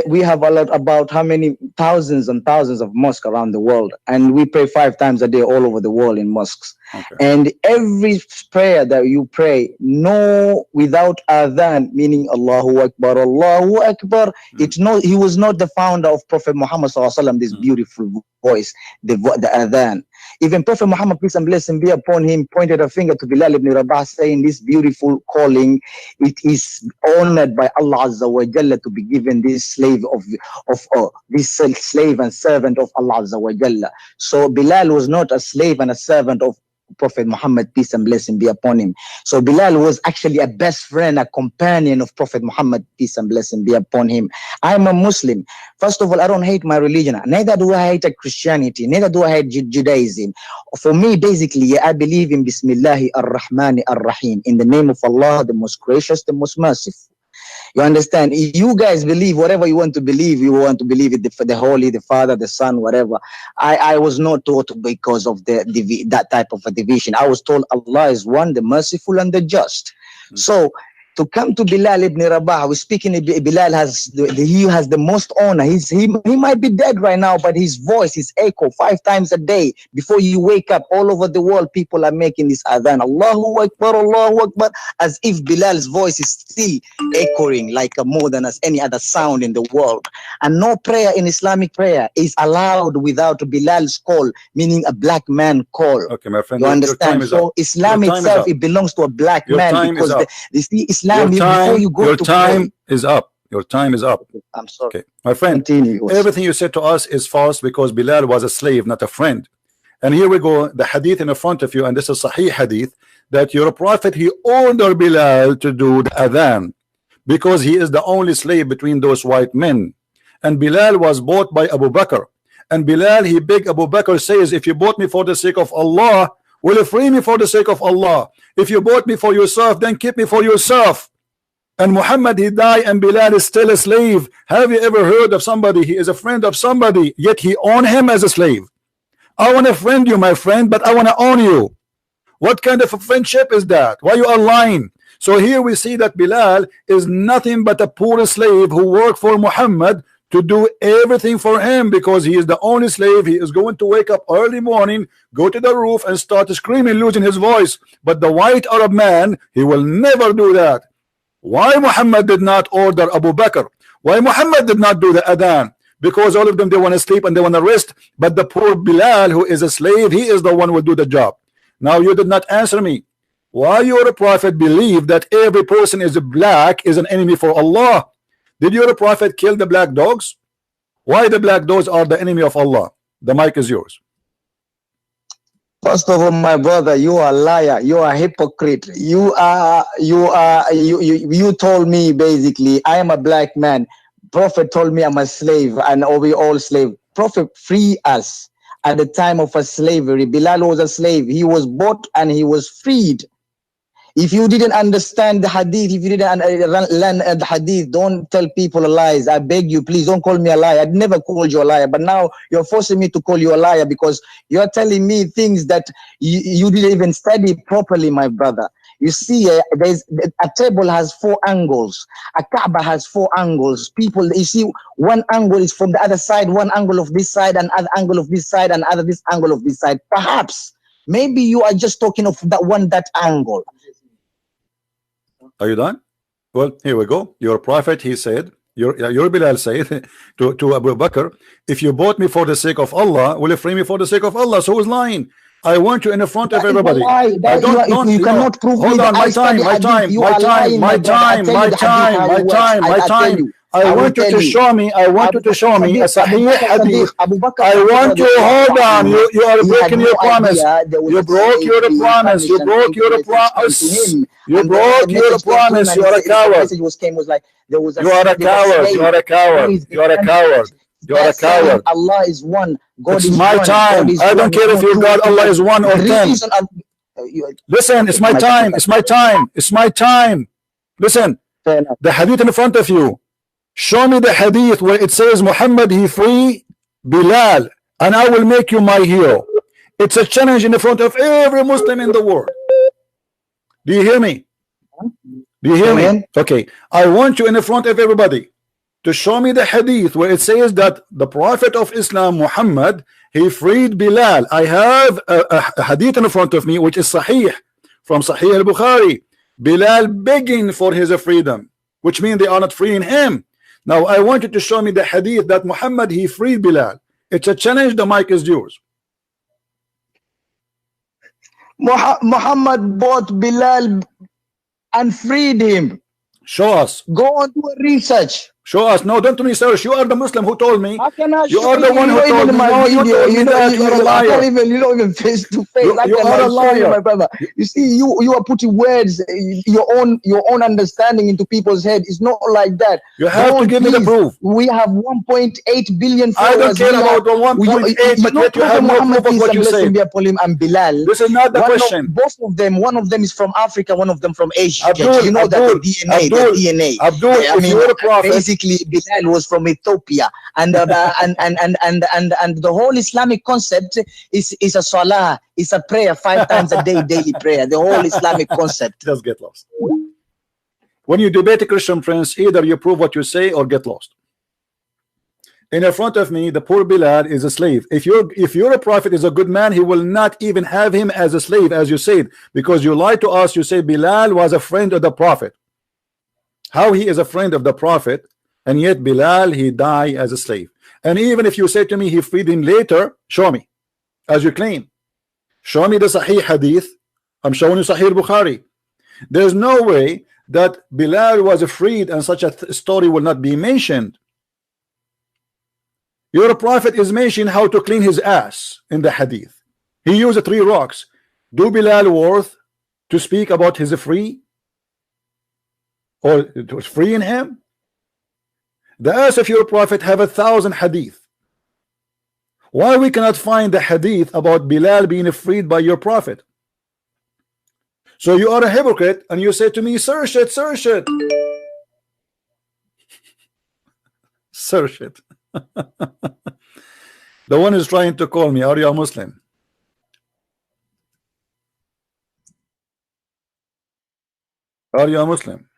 we have a lot about how many thousands and thousands of mosques around the world, and we pray 5 times a day all over the world in mosques. Okay. And every prayer that you pray, no, without adhan, meaning Allahu Akbar, Allahu Akbar. It's no, he was not the founder of Prophet Muhammad Sallallahu Alaihi Wasallam, this beautiful voice, the adhan. Even Prophet Muhammad, peace and blessing be upon him, pointed a finger to Bilal ibn Rabah, saying this beautiful calling, it is honored by Allah Azza wa Jalla to be given this slave this slave and servant of Allah Azza wa Jalla. So Bilal was not a slave and a servant of Prophet Muhammad, peace and blessing be upon him. So Bilal was actually a best friend, a companion of Prophet Muhammad, peace and blessing be upon him. I'm a Muslim. First of all, I don't hate my religion. Neither do I hate Christianity. Neither do I hate Judaism. For me, basically, I believe in Bismillahi ar-Rahmani ar-Rahim, in the name of Allah, the most gracious, the most merciful. You understand? You guys believe whatever you want to believe. You want to believe it, the Holy, the Father, the Son, whatever. I was not taught because of that type of a division. I was told Allah is one, the merciful and the just. So to come to Bilal ibn Rabah, we're speaking. Bilal has the most honor. He might be dead right now, but his voice is echo 5 times a day before you wake up. All over the world, people are making this adhan, Allahu Akbar, as if Bilal's voice is still echoing like more than as any other sound in the world. And no prayer in Islamic prayer is allowed without Bilal's call, meaning a black man call. Okay, my friend. You understand? So Islam itself, it belongs to a black man, because Islam, before you go your to time pray, is up. Your time is up. I'm sorry. Okay, my friend. Continue. Everything you said to us is false, because Bilal was a slave, not a friend. And here we go, the hadith in front of you, and this is Sahih hadith, that your prophet, he ordered Bilal to do the adhan because he is the only slave between those white men. And Bilal was bought by Abu Bakr. And Bilal, he begged Abu Bakr, says, if you bought me for the sake of Allah, will you free me for the sake of Allah? If you bought me for yourself, then keep me for yourself. And Muhammad, he died, and Bilal is still a slave. Have you ever heard of somebody, he is a friend of somebody, yet he own him as a slave? I want to friend you, my friend, but I want to own you. What kind of a friendship is that? Why you are lying? So here we see that Bilal is nothing but a poor slave who worked for Muhammad to do everything for him because he is the only slave. He is going to wake up early morning, go to the roof and start screaming, losing his voice. But the white Arab man, he will never do that. Why Muhammad did not order Abu Bakr? Why Muhammad did not do the adhan? Because all of them, they want to sleep and they want to rest. But the poor Bilal, who is a slave, he is the one who will do the job. Now you did not answer me. Why your prophet believe that every person is black is an enemy for Allah? Did your prophet kill the black dogs? Why the black dogs are the enemy of Allah? The mic is yours. First of all, my brother, you are a liar. You are a hypocrite. You told me basically I am a black man. Prophet told me I'm a slave and we all slave. Prophet free us at the time of a slavery. Bilal was a slave. He was bought and he was freed. If you didn't understand the hadith, if you didn't learn the hadith, don't tell people lies. I beg you, please don't call me a liar. I'd never called you a liar, but now you're forcing me to call you a liar because you're telling me things that you didn't even study properly, my brother. You see, there's a table has 4 angles. A Kaaba has 4 angles. People, you see, one angle is from the other side, one angle of this side, and other angle of this side, and other this angle of this side. Perhaps, maybe you are just talking of that angle. Are you done? Well, here we go. Your prophet, he said, your Bilal said to Abu Bakr, if you bought me for the sake of Allah, will you free me for the sake of Allah? So who's lying? I want you in the front of everybody. You cannot prove hold on, my time. I want you to show me a Sahih hadith. I want you, hold on, you are breaking your promise. You broke your promise. You broke your promise. You broke your promise. You are a coward. You are a coward. You are a coward. You are a coward. You are a coward. Allah is one. God it's is my one. time. I don't care if your God Allah is 1 or 10. Listen, it's my time. It's my time. It's my time. Listen, the hadith in front of you. Show me the hadith where it says Muhammad he free Bilal and I will make you my hero. It's a challenge in the front of every Muslim in the world. Do you hear me? Do you hear me? Okay, I want you in the front of everybody to show me the hadith where it says that the Prophet of Islam Muhammad he freed Bilal. I have a hadith in front of me which is Sahih from Sahih al-Bukhari. Bilal begging for his freedom, which means they are not freeing him. Now I want you to show me the hadith that Muhammad he freed Bilal. It's a challenge. The mic is yours. Muhammad bought Bilal and freed him. Show us. Go on to a research. Show us. No, don't research. You are the Muslim who told me. How can I you are the one who told me. No, you told me that you are a liar. You don't even face to face. You are a liar, my brother. You see, you are putting words, your own understanding into people's head. It's not like that. You have to give me the proof. We have 1.8 billion followers. I don't care about the 1.8, but yet you have no proof of what you say. And Bilal. This is not the question. Both of them. One of them is from Africa. One of them from Asia. Abdul, you know that the DNA. Abdul, if you were a prophet. Basically, Bilal was from Ethiopia, and the whole Islamic concept is a salah, is a prayer 5 times a day, daily prayer. The whole Islamic concept. Just get lost. When you debate a Christian prince, either you prove what you say or get lost. In front of me, the poor Bilal is a slave. If your prophet is a good man, he will not even have him as a slave, as you said, because you lied to us. You say Bilal was a friend of the prophet. How he is a friend of the prophet? And yet Bilal he died as a slave. And even if you say to me he freed him later, show me, as you claim. Show me the Sahih hadith. I'm showing you Sahih Bukhari. There's no way that Bilal was freed and such a story will not be mentioned. Your prophet is mentioning how to clean his ass in the hadith. He used 3 rocks. Do Bilal worth to speak about his free? Or it was freeing him? The ass of your prophet have 1,000 hadith. Why we cannot find the hadith about Bilal being freed by your prophet? So you are a hypocrite and you say to me, search it, search it. Search it. The one is trying to call me, are you a Muslim? Are you a Muslim?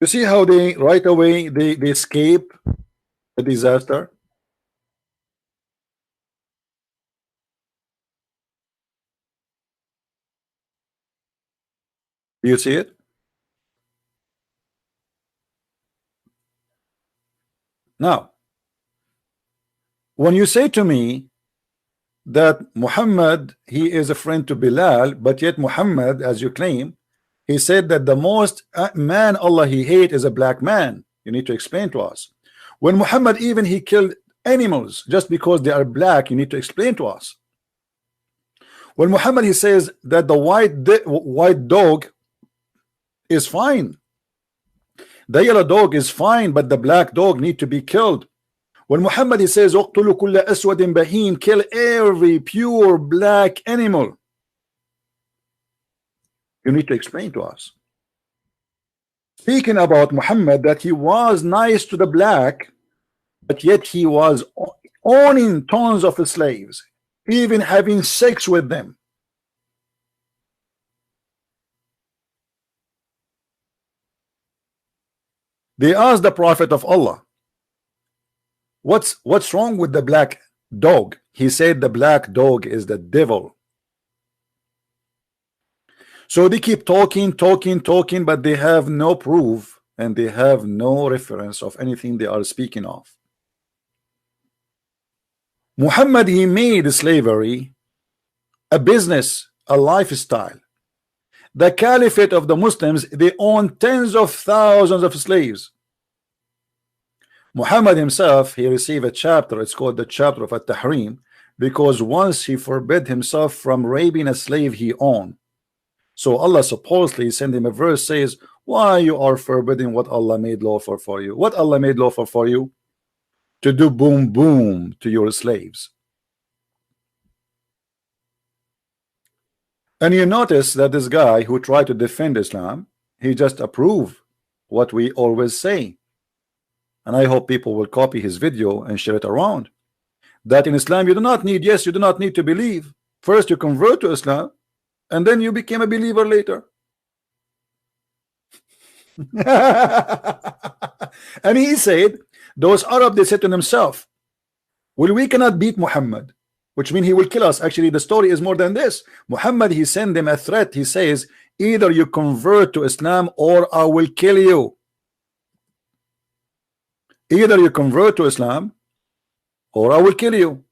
You see how they right away they escape the disaster. Do you see it? Now, when you say to me that Muhammad, he is a friend to Bilal, but yet Muhammad, as you claim, he said that the most man Allah he hate is a black man. You need to explain to us. When Muhammad even he killed animals just because they are black, you need to explain to us. When Muhammad he says that the white dog is fine, the yellow dog is fine, but the black dog need to be killed. When Muhammad he says اقتلوا كل أسود بهيم, kill every pure black animal, you need to explain to us. Speaking about Muhammad, that he was nice to the black, but yet he was owning tons of slaves, even having sex with them. They asked the Prophet of Allah, what's wrong with the black dog? He said the black dog is the devil. So they keep talking, but they have no proof and they have no reference of anything they are speaking of. Muhammad, he made slavery a business, a lifestyle. The caliphate of the Muslims, they own tens of thousands of slaves. Muhammad himself, he received a chapter, it's called the chapter of At-Tahrim, because once he forbid himself from raping a slave he owned. So Allah supposedly sent him a verse, says, why you are forbidding what Allah made lawful for you? What Allah made lawful for you? To do boom boom to your slaves. And you notice that this guy who tried to defend Islam, he just approved what we always say. And I hope people will copy his video and share it around. That in Islam you do not need, yes, you do not need to believe. First you convert to Islam, and then you became a believer later. And he said, those Arab, they said to themselves, well, we cannot beat Muhammad, which means he will kill us. Actually, the story is more than this. Muhammad, he sent them a threat. He says, either you convert to Islam or I will kill you. Either you convert to Islam or I will kill you.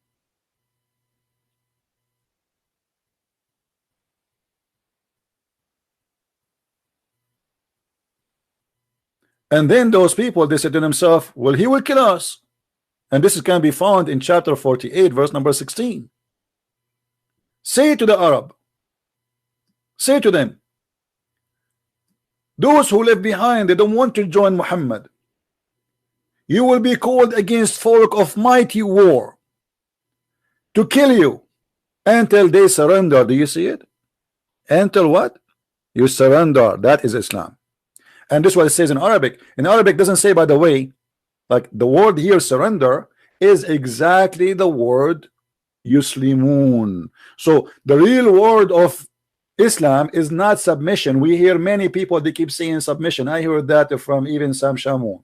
And then those people, they said to themselves, well, he will kill us. And this can be found in chapter 48, verse number 16. Say to the Arab, say to them, those who left behind, they don't want to join Muhammad. You will be called against folk of mighty war to kill you until they surrender. Do you see it? Until what? You surrender. That is Islam. And this is what it says in Arabic. In Arabic, doesn't say, by the way, like the word here, surrender, is exactly the word yuslimun. So the real word of Islam is not submission. We hear many people, they keep saying submission. I heard that from even Sam Shamoun,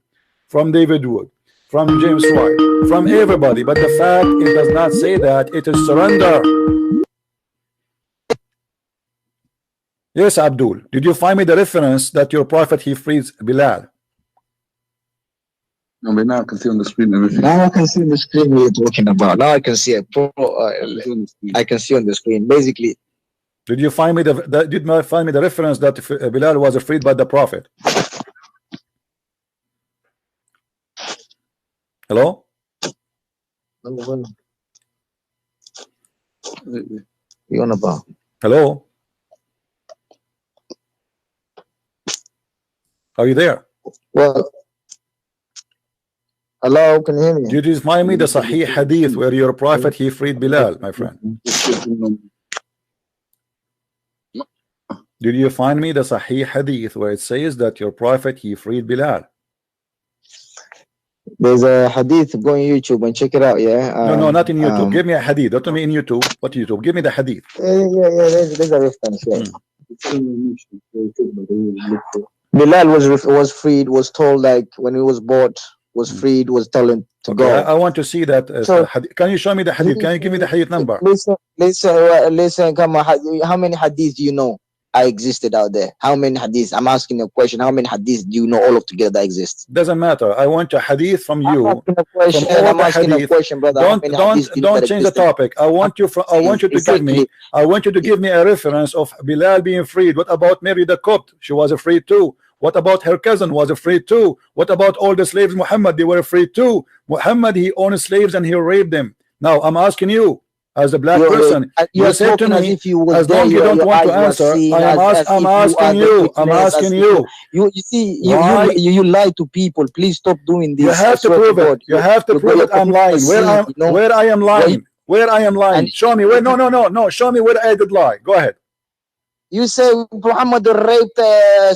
from David Wood, from James White, from everybody. But the fact, it does not say that. It is surrender. Yes, Abdul, did you find me the reference that your prophet he frees Bilal? No, but now I can see on the screen everything. Now I can see on the screen what you're talking about. Now I can see it. I can see on the screen. Basically, did you find me the reference that Bilal was freed by the prophet? Hello? You on about? Hello? Are you there? Well, hello, can you hear me? Did you find me the Sahih Hadith where your prophet he freed Bilal, my friend? Did you find me the Sahih Hadith where it says that your prophet he freed Bilal? There's a hadith. Go on YouTube and check it out. Yeah. No, not in YouTube. Give me a hadith. Don't tell me in YouTube. What YouTube? Give me the hadith. Yeah. There's a reference. Yeah. Bilal was freed, was told like when he was bought, was freed, was telling to Okay, go. I want to see that. So Can you show me the hadith? Can you give me the hadith number? listen, come on. How many hadiths do you know I existed out there? How many hadiths? I'm asking you a question. How many hadiths do you know all of together that exist? Doesn't matter. I want a hadith from you. I'm asking a question. From all I'm the asking hadith. a question, brother. Don't change the topic. I want you to give me. I want you to give me a reference of Bilal being freed. What about Mary the Copt? She was freed too. What about her cousin was freed too? What about all the slaves Muhammad? They were freed too. Muhammad, he owned slaves and he raped them. Now I'm asking you, as a black person, you said to me, as long as you don't want to answer, I'm asking you. I'm asking you. You see, you lie to people. Please stop doing this. You have to prove it. You have to prove it. I'm lying. Where I am lying? Where I am lying? Show me where. No. Show me where I did lie. Go ahead. You say Muhammad raped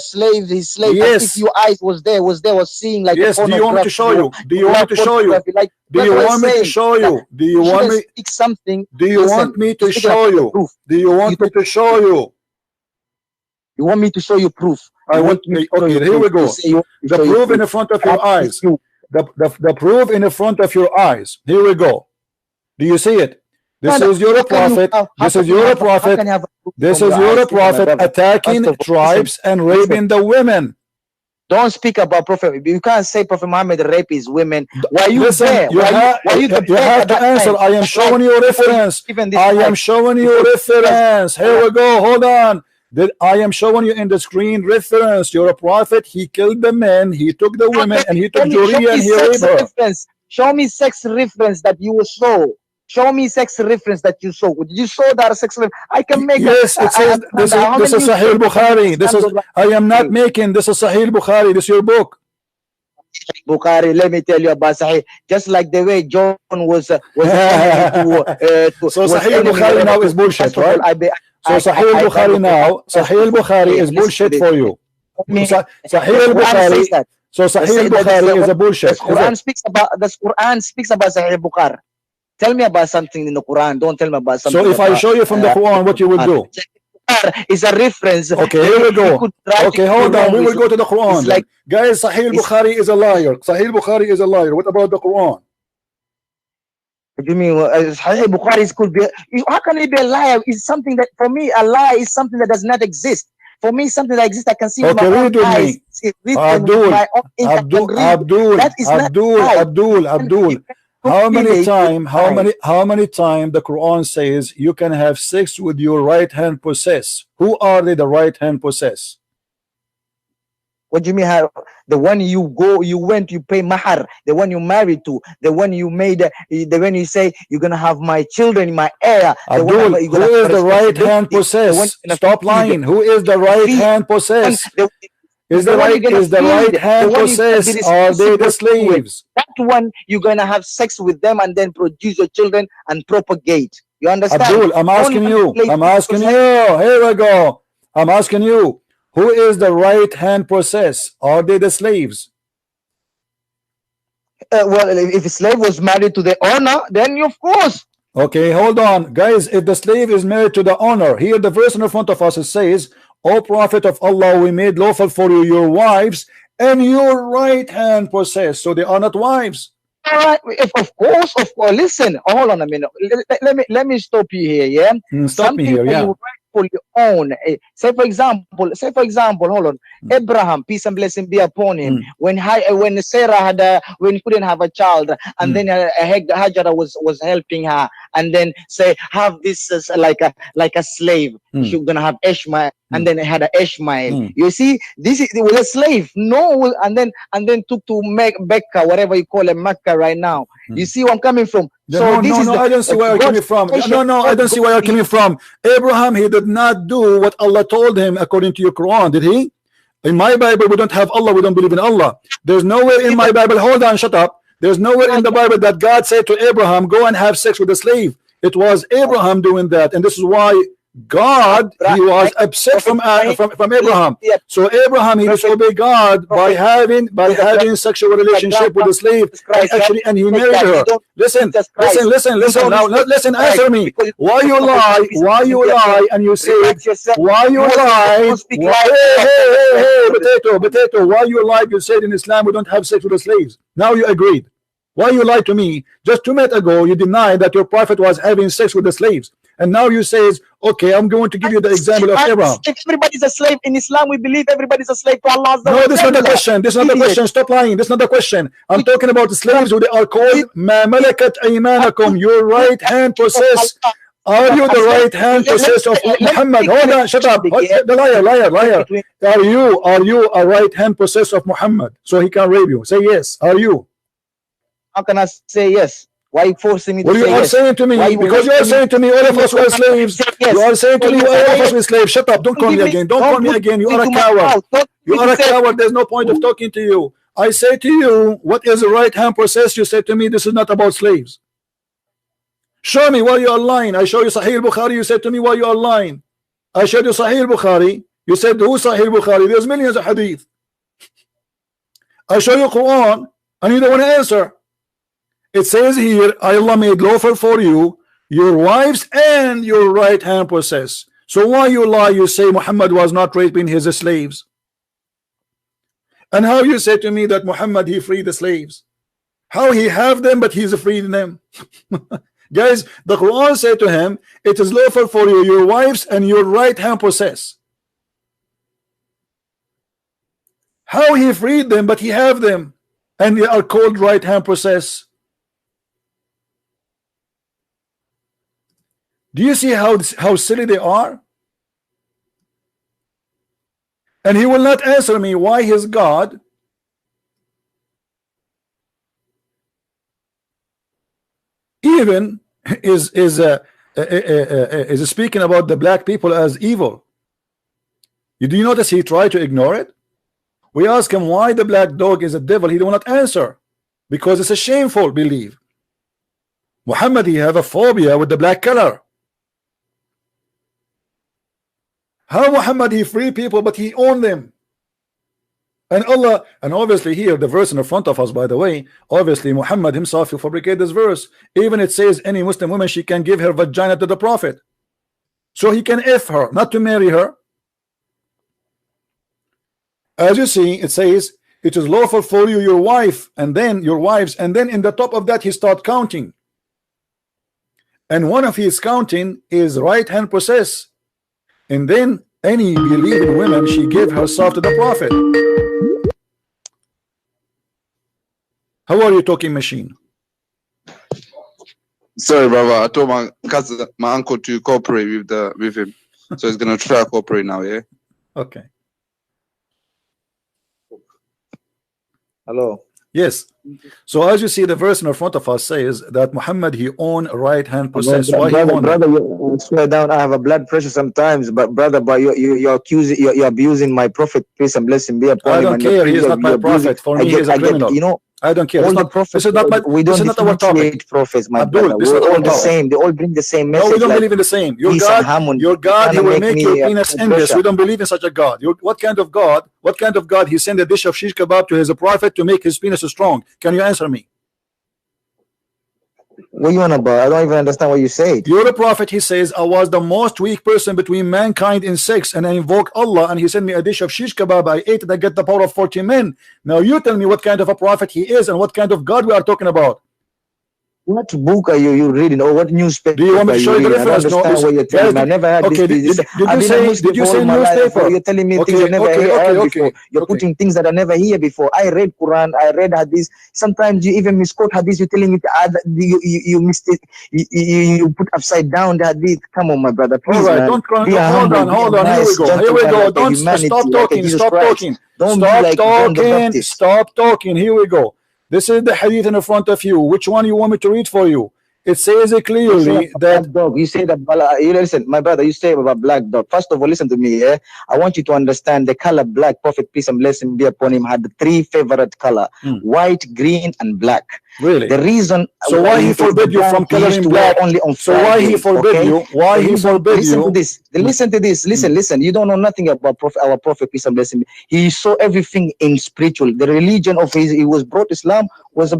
slaves, his slave. Yes. If your eyes was seeing like. Yes. Do you want me to show you? Do you want me to show you? Like, do you want me to show you? Do you want me? Speak something. Do you want me to show you? Do you want me to show you? You want me to show you proof? Okay, here we go. The proof in the front of your eyes. The proof in the front of your eyes. Here we go. Do you see it? This is your prophet. This is your prophet. This is your prophet attacking tribes and raping the women. Don't speak about prophet. You can't say Prophet Muhammad rape his women. Why you Listen, there? you have to answer. I am showing you reference. I am showing you reference. Here we go. Hold on. I am showing you in the screen reference. You're a prophet. He killed the men. He took the women, and he took Juriya and he raped her. Show me sex reference that you will show. Show me sex reference that you saw. Did you show that sex reference? I can make. Yes, it says this is Sahih Bukhari. This is. I am not making. This is Sahih Bukhari. This is your book. Bukhari. Let me tell you about Sahih. Just like the way John was. So Sahih Bukhari now is bullshit, right? So Sahih Bukhari now. Sahih Bukhari is bullshit for you. Sahih Bukhari. So Sahih Bukhari is a bullshit. The Quran speaks about Sahih Bukhari. Tell me about something in the Quran. Don't tell me about something. So if I show you from the Quran, what you will do? Is a reference. Okay, here we go. Okay, hold on. We will go to the Quran. Like, guys, Sahih Bukhari is a liar. Sahih Bukhari is a liar. What about the Quran? What do you mean? Sahih Bukhari could be. How can it be a liar? It's something that, for me, a lie is something that does not exist. For me, something that exists, I can see with my own eyes. Abdul. How many times the Quran says you can have sex with your right hand possess? Who are they, the right hand possess? What do you mean? How the one you went, you pay mahar, the one you married to, the one you made, the one you say you're gonna have my children, my heir. Abdul, who is the right hand possess? Stop lying. Who is the right hand possess? Is the right hand possessed? Are they the slaves? That one you're gonna have sex with them and then produce your children and propagate. You understand? Abdul, I'm asking you. Here we go. I'm asking you. Who is the right hand possessed? Are they the slaves? Well, if a slave was married to the owner, then you, of course. Okay, hold on, guys. If the slave is married to the owner, here the verse in front of us, it says, "O Prophet of Allah, we made lawful for you your wives and your right hand possessed." So they are not wives. All right, of course. Listen, hold on a minute. Let me stop you here. Yeah, stop me here. Yeah. For your own. Say for example, hold on. Abraham, peace and blessing be upon him. When Sarah had when he couldn't have a child, and then Hajar was helping her, and then say have this like a slave. She's gonna have Ishmael, and then had a Ishmael. You see, this was a slave. No, and then took to Mecca, whatever you call it, Mecca right now. You see where I'm coming from? So I don't see where you're coming from. No, I don't see where you're coming from. Abraham, he did not do what Allah told him according to your Quran, did he? In my Bible, we don't have Allah, we don't believe in Allah. There's nowhere in my Bible, hold on, shut up. There's nowhere in the Bible that God said to Abraham, go and have sex with a slave. It was Abraham doing that, and this is why God, he was upset from Abraham. So Abraham, he disobeyed God by having sexual relationship with a slave, and he married her. Listen. Now listen, answer me. Why you lie? And you say, why you lie? Hey, potato. Why you lie? You said in Islam we don't have sex with the slaves. Now you agreed. Why you lied to me? Just 2 minutes ago you denied that your prophet was having sex with the slaves. And now you say, okay, I'm going to give you the example of Abraham. Everybody's a slave in Islam. We believe everybody's a slave to Allah. No, this is not the question. This is not the question. Stop lying. This is not the question. I'm talking about the slaves who they are called ma malakat aymanakum. Your right hand possess. Are you the right hand possessor of Muhammad? Hold on, shut up. The liar. Are you a right hand possessor of Muhammad? So he can rape you. Say yes. Are you? How can I say yes? Why are you forcing me to say yes? Well, you are saying to me, because you are saying to me all of us were slaves. You are saying to me all of us were slaves. Shut up. Don't call me again. Don't call me again. You are a coward. You are a coward. There's no point of talking to you. I say to you, what is the right hand process? You say to me, this is not about slaves. Show me why you are lying. I show you Sahih Bukhari. You said to me why you are lying. I showed you Sahih Bukhari. You said who Sahih Bukhari? There's millions of hadith. I show you Quran and you don't want to answer. It says here, Allah made lawful for you your wives and your right hand possess. So why you lie? You say Muhammad was not raping his slaves. And how you say to me that Muhammad he freed the slaves? How he have them but he's freeing them? Guys, the Quran said to him, it is lawful for you your wives and your right hand possess. How he freed them but he have them and they are called right hand possess. Do you see how silly they are? And he will not answer me why his God even is speaking about the black people as evil. Do you notice he tried to ignore it? We ask him why the black dog is a devil. He will not answer because it's a shameful belief. Muhammad, he have a phobia with the black color. How Muhammad he free people but he owned them? And Allah, and obviously here the verse in the front of us, by the way, obviously Muhammad himself will fabricate this verse. Even it says any Muslim woman she can give her vagina to the Prophet, so he can F her, not to marry her. As you see, it says it is lawful for you your wife and then your wives, and then in the top of that he start counting, and one of his counting is right hand possess. And then any believing woman she gave herself to the Prophet. How are you talking machine? Sorry, brother. I told my cousin, my uncle, to cooperate with him, so he's gonna try to cooperate now. Yeah. Okay. Hello. Yes. So as you see, the verse in the front of us says that Muhammad he owned right hand possess. Why he owned brother, you swear down. I have a blood pressure sometimes, but brother, but you're accusing, you're abusing my prophet. Peace and blessing be upon him. I don't care. He is not my prophet. For me, he is a criminal. You know, I don't care. This is not my. We don't differentiate prophets, my brother. We're all the same. They all bring the same message. No, we don't believe in the same. Your God, he will make your penis envious. We don't believe in such a God. What kind of God? What kind of God? He sent a dish of shish kebab to his prophet to make his penis strong. Can you answer me? What are you on about? I don't even understand what you say. You're the prophet. He says, I was the most weak person between mankind in sex, and I invoke Allah, and he sent me a dish of shish kebab. I ate it. I get the power of 40 men. Now you tell me what kind of a prophet he is and what kind of God we are talking about. What book are you reading, or what newspaper? Do you want me to show you the reference? I don't understand what you're telling me. I never had okay, this. Did you say newspaper? You're telling me things I never heard before. You're putting things that I never hear before. I read Quran, I read Hadith. Sometimes you even misquote Hadith. You're telling me you missed it. You put upside down the Hadith. Come on, my brother. Please, all right, man. don't cry. Hold on. Here we go. Don't stop talking. Stop talking. Here we go. This is the hadith in front of you. Which one you want me to read for you? It says clearly that dog. You say that you listen, my brother. You say about black dog. First of all, listen to me. Yeah, I want you to understand the color black. Prophet peace and blessing be upon him had the three favorite color: white, green, and black. Really? The reason. So why he forbid you from coloring black? Only on so why he forbid you? Why he forbid listen you? To this. Listen to this. Listen. You don't know nothing about our prophet, peace and blessing. He saw everything in spiritual. The religion of his, he was brought Islam was a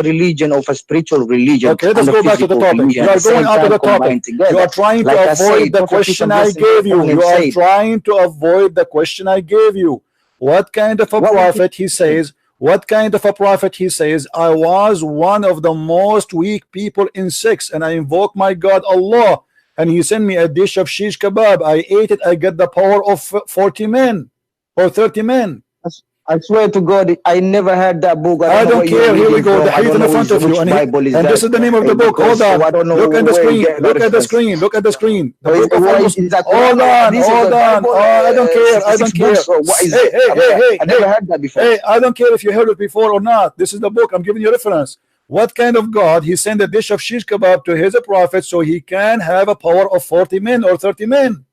religion of a spiritual religion. Okay, let's go back to the topic. You are going out of the topic. You are trying to avoid the question I gave you. You are trying to avoid the question I gave you. What kind of a prophet he says? What kind of a prophet he says? I was one of the most weak people in 6, and I invoke my God Allah, and he sent me a dish of shish kebab. I ate it. I get the power of 40 men or 30 men. I swear to God, I never had that book. I don't care. Here we go. The hadith in front of you, and this is the name of the book. Hold on. Look at the screen. Look at the screen. Look at the screen. The book of hold on. Hold on. I don't care. I don't care. Hey. I never had that before. Hey, I don't care if you heard it before or not. This is the book. I'm giving you a reference. What kind of God? He sent a dish of shish kebab to his prophet so he can have a power of 40 men or 30 men.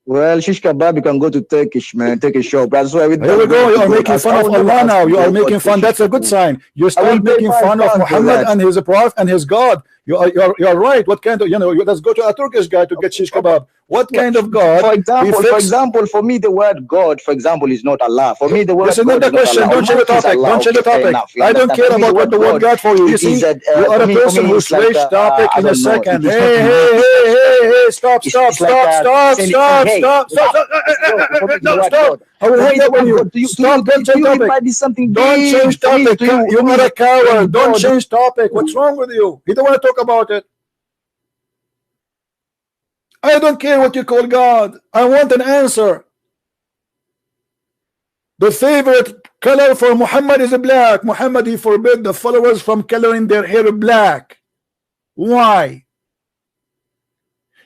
Well, shish kebab, you can go to Turkish, man. Turkish shop. That's why here we go. You are making fun of Allah now. You are making fun. That's a good sign. You start making fun of Muhammad and his prophet and his God. You are right. What kind of, let's go to a Turkish guy to get shish kebab. What kind of God? For example, for me, the word God, for example, is not Allah. For me, the word this is not the question. Don't change the topic. Don't change the topic. I don't care about what the word God for you. You see, you are a person who switched topic in a second. Hey, stop. Stop. I will hang up on you. Stop. Don't change topic. Don't change topic. You are a coward. Don't change topic. What's wrong with you? You don't want to talk about it. I don't care what you call God. I want an answer. The favorite color for Muhammad is black. Muhammad, he forbid the followers from coloring their hair black. Why?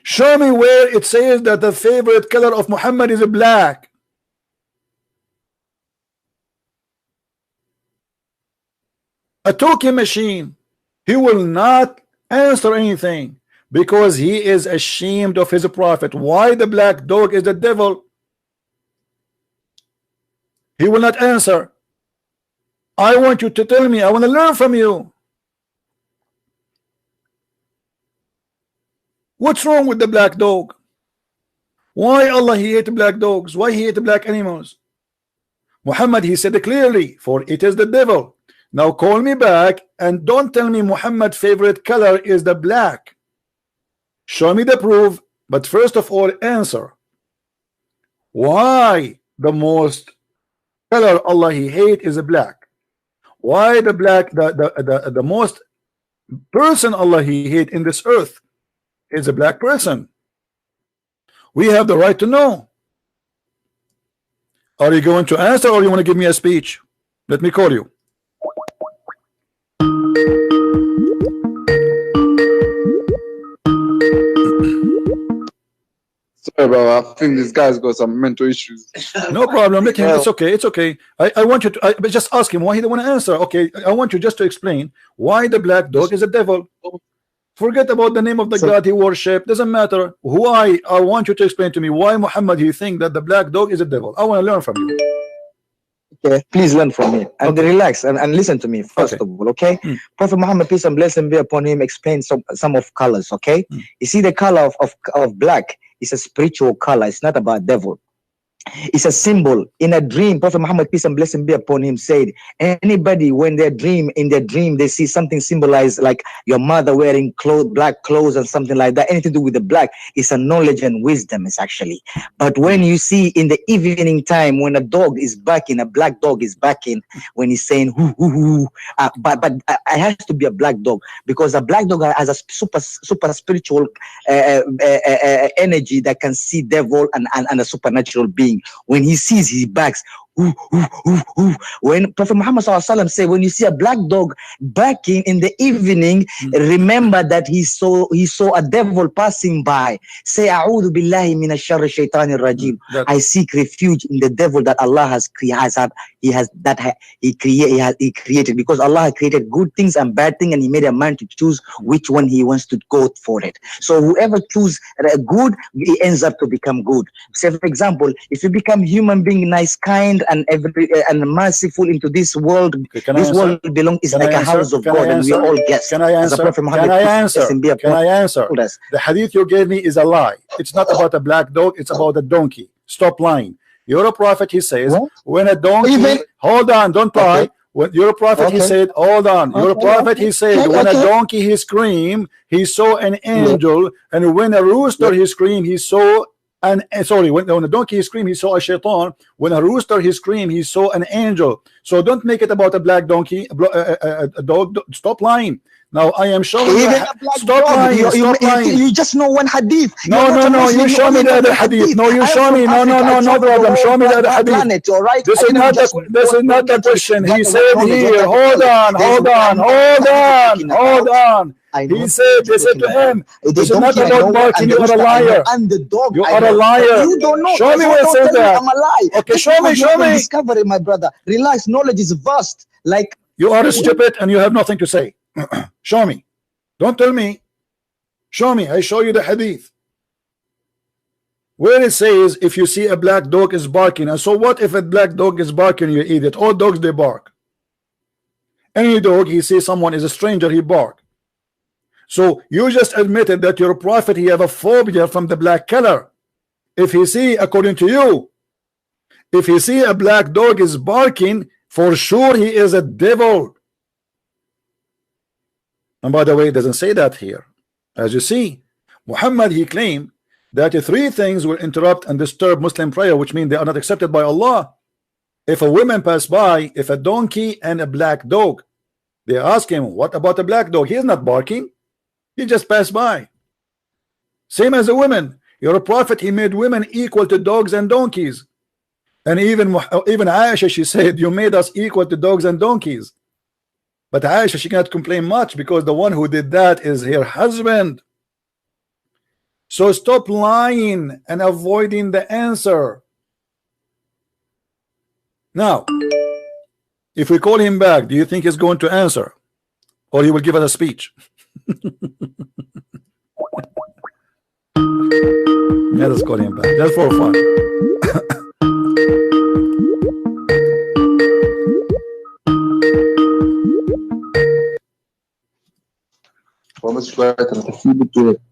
Show me where it says that the favorite color of Muhammad is black. A talking machine. He will not answer anything, because he is ashamed of his prophet. Why the black dog is the devil? He will not answer. I want you to tell me. I want to learn from you. What's wrong with the black dog? Why Allah he hate black dogs? Why he hate black animals? Muhammad, he said clearly, for it is the devil. Now call me back and don't tell me Muhammad's favorite color is the black. Show me the proof, but first of all answer. Why the most color Allah he hate is a black? Why the black, the most person Allah he hate in this earth is a black person? We have the right to know. Are you going to answer, or you want to give me a speech? Let me call you. Sorry, bro. I think this guy's got some mental issues. No problem. Let him. It's okay. It's okay. I want you to but just ask him why he don't want to answer. Okay. I want you just to explain why the black dog is a devil. Forget about the name of the God he worship. Doesn't matter. Why? I want you to explain to me why Muhammad he think that the black dog is a devil. I want to learn from you. Okay, please learn from me and relax and listen to me first of all. Okay, Prophet Muhammad, peace and blessing be upon him, explained some of colors. Okay, you see the color of black is a spiritual color. It's not about devil. It's a symbol. In a dream, Prophet Muhammad, peace and blessing be upon him, said, anybody when they dream, in their dream, they see something symbolized like your mother wearing black clothes and something like that, anything to do with the black, it's a knowledge and wisdom, it's actually. But when you see in the evening time, when a dog is barking, a black dog is barking, when he's saying, hoo, hoo, hoo, but it has to be a black dog, because a black dog has a super spiritual energy that can see devil and a supernatural being. When he sees, he backs. Ooh, ooh, ooh, ooh. When Prophet Muhammad said, when you see a black dog barking in the evening, remember that he saw a devil passing by. Say, "A'udhu billahi minash sharri shaitanir rajim." I seek refuge in the devil that Allah has created, because Allah created good things and bad things, and He made a man to choose which one he wants to go for it. So whoever chooses good, he ends up to become good. Say, for example, if you become human being, nice, kind, and merciful into this world. Can I This answer? world belongs is Can like I a house answer? of Can God, I and we answer? all guests. Can I As answer? the Prophet Muhammad Can I peace answer? and be upon Can I answer? us. The hadith you gave me is a lie. It's not about a black dog, it's about a donkey. Stop lying. You're a prophet, he says, What? when a donkey, Even- hold on, don't lie. Okay. When you're a prophet, he Okay. said, hold on. You're a Okay, prophet, he said, okay, when a okay. donkey he screamed, he saw an angel, and when a rooster he screamed, he saw an sorry, when a donkey he screamed, he saw a shaitan. When a rooster he screamed, he saw an angel. So don't make it about a black donkey, a dog. Stop lying. Now I am showing you. Even a black Stop dog. lying. Stop lying. You just know one hadith. No, You're no, not a no. Muslim, You show me only the know other one hadith. No, you I am show from me. No, Africa. no, I no, no travel the problem. whole Show me the other hadith. planet, all right? This I is didn't not the just this is one not the country. question. What He the said knowledge, what here. the Hold knowledge. on, There's hold one on, I'm hold on, talking hold about. on. I know He what said, they you're said to talking about. him, The this is not donkey I about know, barking. and the You are a rooster I know, liar. and the dog You I are a know. liar. You don't know. Show me So where it don't says tell me that. I'm a lie. Okay, Just show me, because you show haven't me. discovered it, my brother. Relax. Knowledge is vast. Like You are stupid and you have nothing to say. Show me. Don't tell me. Show me. I show you the hadith where it says if you see a black dog is barking. And so what if a black dog is barking, you idiot? All dogs they bark. Any dog he sees someone is a stranger, he bark. So you just admitted that your prophet he have a phobia from the black color. If he see, according to you, if he see a black dog is barking, for sure he is a devil. And by the way, it doesn't say that here. As you see, Muhammad he claimed that three things will interrupt and disturb Muslim prayer, which means they are not accepted by Allah. If a woman pass by, if a donkey and a black dog, they ask him, what about a black dog? He is not barking, he just passed by. Same as a woman. You're a prophet, he made women equal to dogs and donkeys. And even Aisha, she said, you made us equal to dogs and donkeys. But Aisha, she cannot complain much because the one who did that is her husband. So stop lying and avoiding the answer. Now, if we call him back, do you think he's going to answer? Or he will give us a speech? Let us call him back. That's for fun.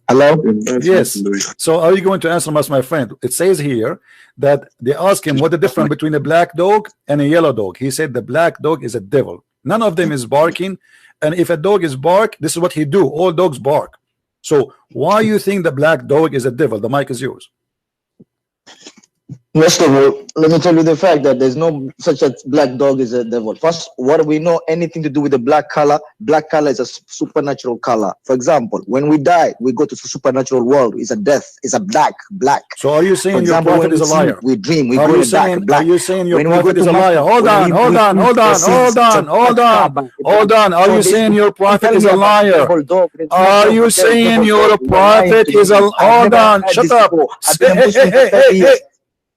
Hello? Yes. So are you going to answer us, my friend? It says here that they ask him what the difference between a black dog and a yellow dog. He said the black dog is a devil. None of them is barking. And if a dog is bark, this is what he do. All dogs bark. So why you think the black dog is a devil? The mic is yours. First of all, let me tell you the fact that there's no such a black dog is a devil. First, what we know anything to do with the black color is a supernatural color. For example, when we die, we go to the supernatural world. It's a death. It's a black. So are you saying your prophet is a liar? We dream. We Are go you in the black. Are you saying your When we prophet go is to a liar? Hold on. Are you saying your prophet is a liar? Are you saying your prophet is a hold on? Shut up.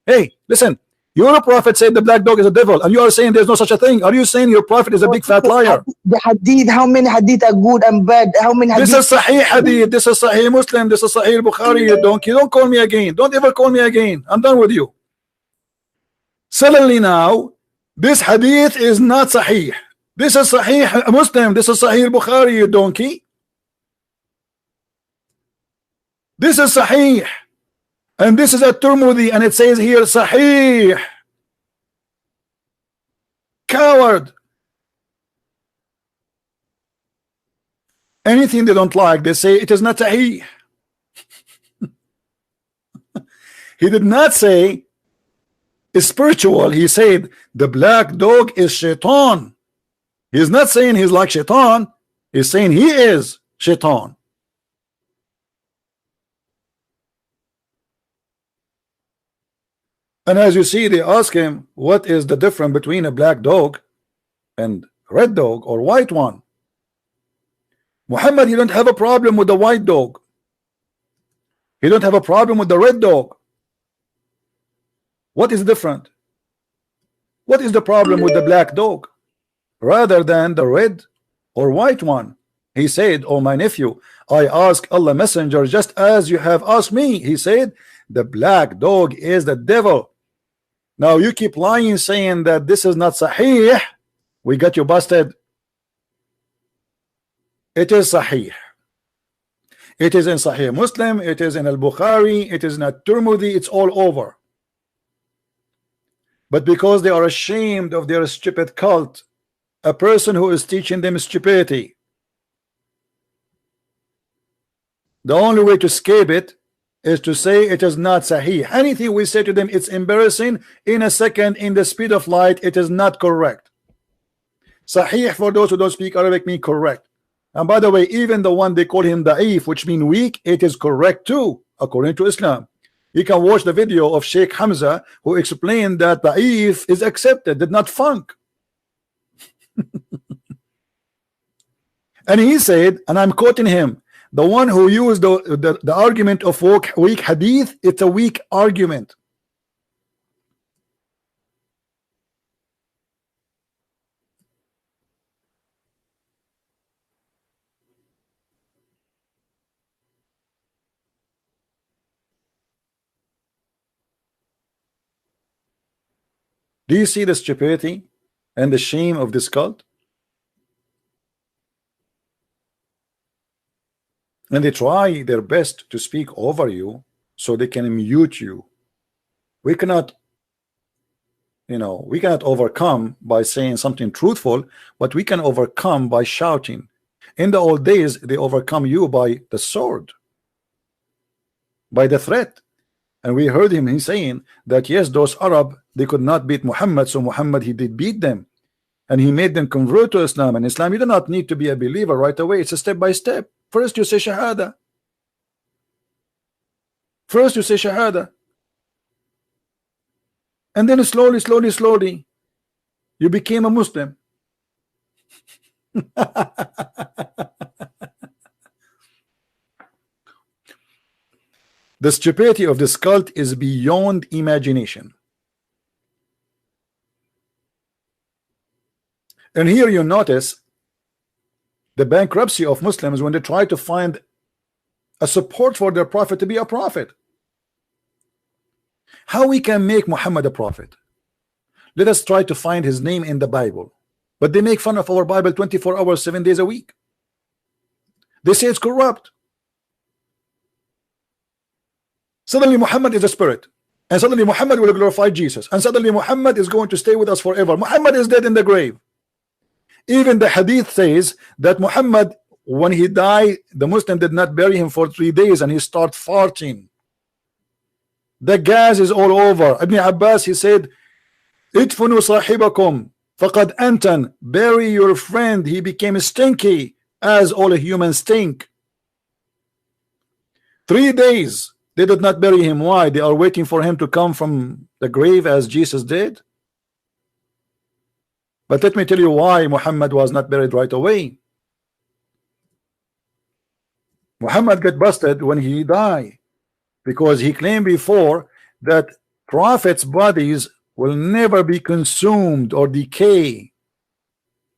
Hey, listen. Your prophet said the black dog is a devil, and you are saying there's no such a thing. Are you saying your prophet is a big fat liar? The hadith, how many hadith are good and bad? How many hadith? This is Sahih hadith. This is Sahih Muslim. This is Sahih Bukhari. You don't call me again. Don't ever call me again. I'm done with you. Suddenly now, this hadith is not Sahih. This is Sahih Muslim. This is Sahih Bukhari. You donkey. This is Sahih. And this is a Tirmidhi, and it says here Sahih. Coward. Anything they don't like, they say it is not Sahih. He did not say it's spiritual. He said the black dog is shaitan. He's not saying he's like shaitan. He's saying he is shaitan. And as you see, they ask him, what is the difference between a black dog and red dog or white one? Muhammad, he don't have a problem with the white dog. He don't have a problem with the red dog. What is different? What is the problem with the black dog rather than the red or white one? He said, oh my nephew, I ask Allah messenger just as you have asked me. He said, the black dog is the devil. Now you keep lying, saying that this is not sahih. We got you busted. It is sahih. It is in Sahih Muslim, it is in Al-Bukhari, it is in At-Tirmidhi, it's all over. But because they are ashamed of their stupid cult, a person who is teaching them stupidity, the only way to escape it is to say it is not Sahih. Anything we say to them, it's embarrassing. In a second, in the speed of light, it is not correct. Sahih, for those who don't speak Arabic, mean correct. And by the way, even the one they call him da'if, which mean weak, it is correct too, according to Islam. You can watch the video of Sheikh Hamza, who explained that da'if is accepted, did not funk. And he said, and I'm quoting him, the one who used the argument of weak hadith, it's a weak argument. Do you see the stupidity and the shame of this cult? And they try their best to speak over you so they can mute you. We cannot, we cannot overcome by saying something truthful, but we can overcome by shouting. In the old days, they overcome you by the sword, by the threat. And we heard him saying that yes, those Arab, they could not beat Muhammad, so Muhammad, he did beat them, and he made them convert to Islam. And Islam, you do not need to be a believer right away. It's a step by step. First you say Shahada. First you say Shahada, and then slowly you became a Muslim. The stupidity of this cult is beyond imagination. And here you notice the bankruptcy of Muslims when they try to find a support for their prophet to be a prophet. How we can make Muhammad a prophet? Let us try to find his name in the Bible. But they make fun of our Bible 24 hours, 7 days a week. They say it's corrupt. Suddenly Muhammad is a spirit, and suddenly Muhammad will glorify Jesus, and suddenly Muhammad is going to stay with us forever. Muhammad is dead in the grave. Even the hadith says that Muhammad, when he died, the Muslim did not bury him for 3 days, and he started farting. The gas is all over. Ibn Abbas, he said, idfunu sahibakum faqad antan, bury your friend, he became stinky as all humans stink. 3 days they did not bury him. Why? They are waiting for him to come from the grave as Jesus did. But let me tell you why Muhammad was not buried right away. Muhammad got busted when he died, because he claimed before that prophets' bodies will never be consumed or decay.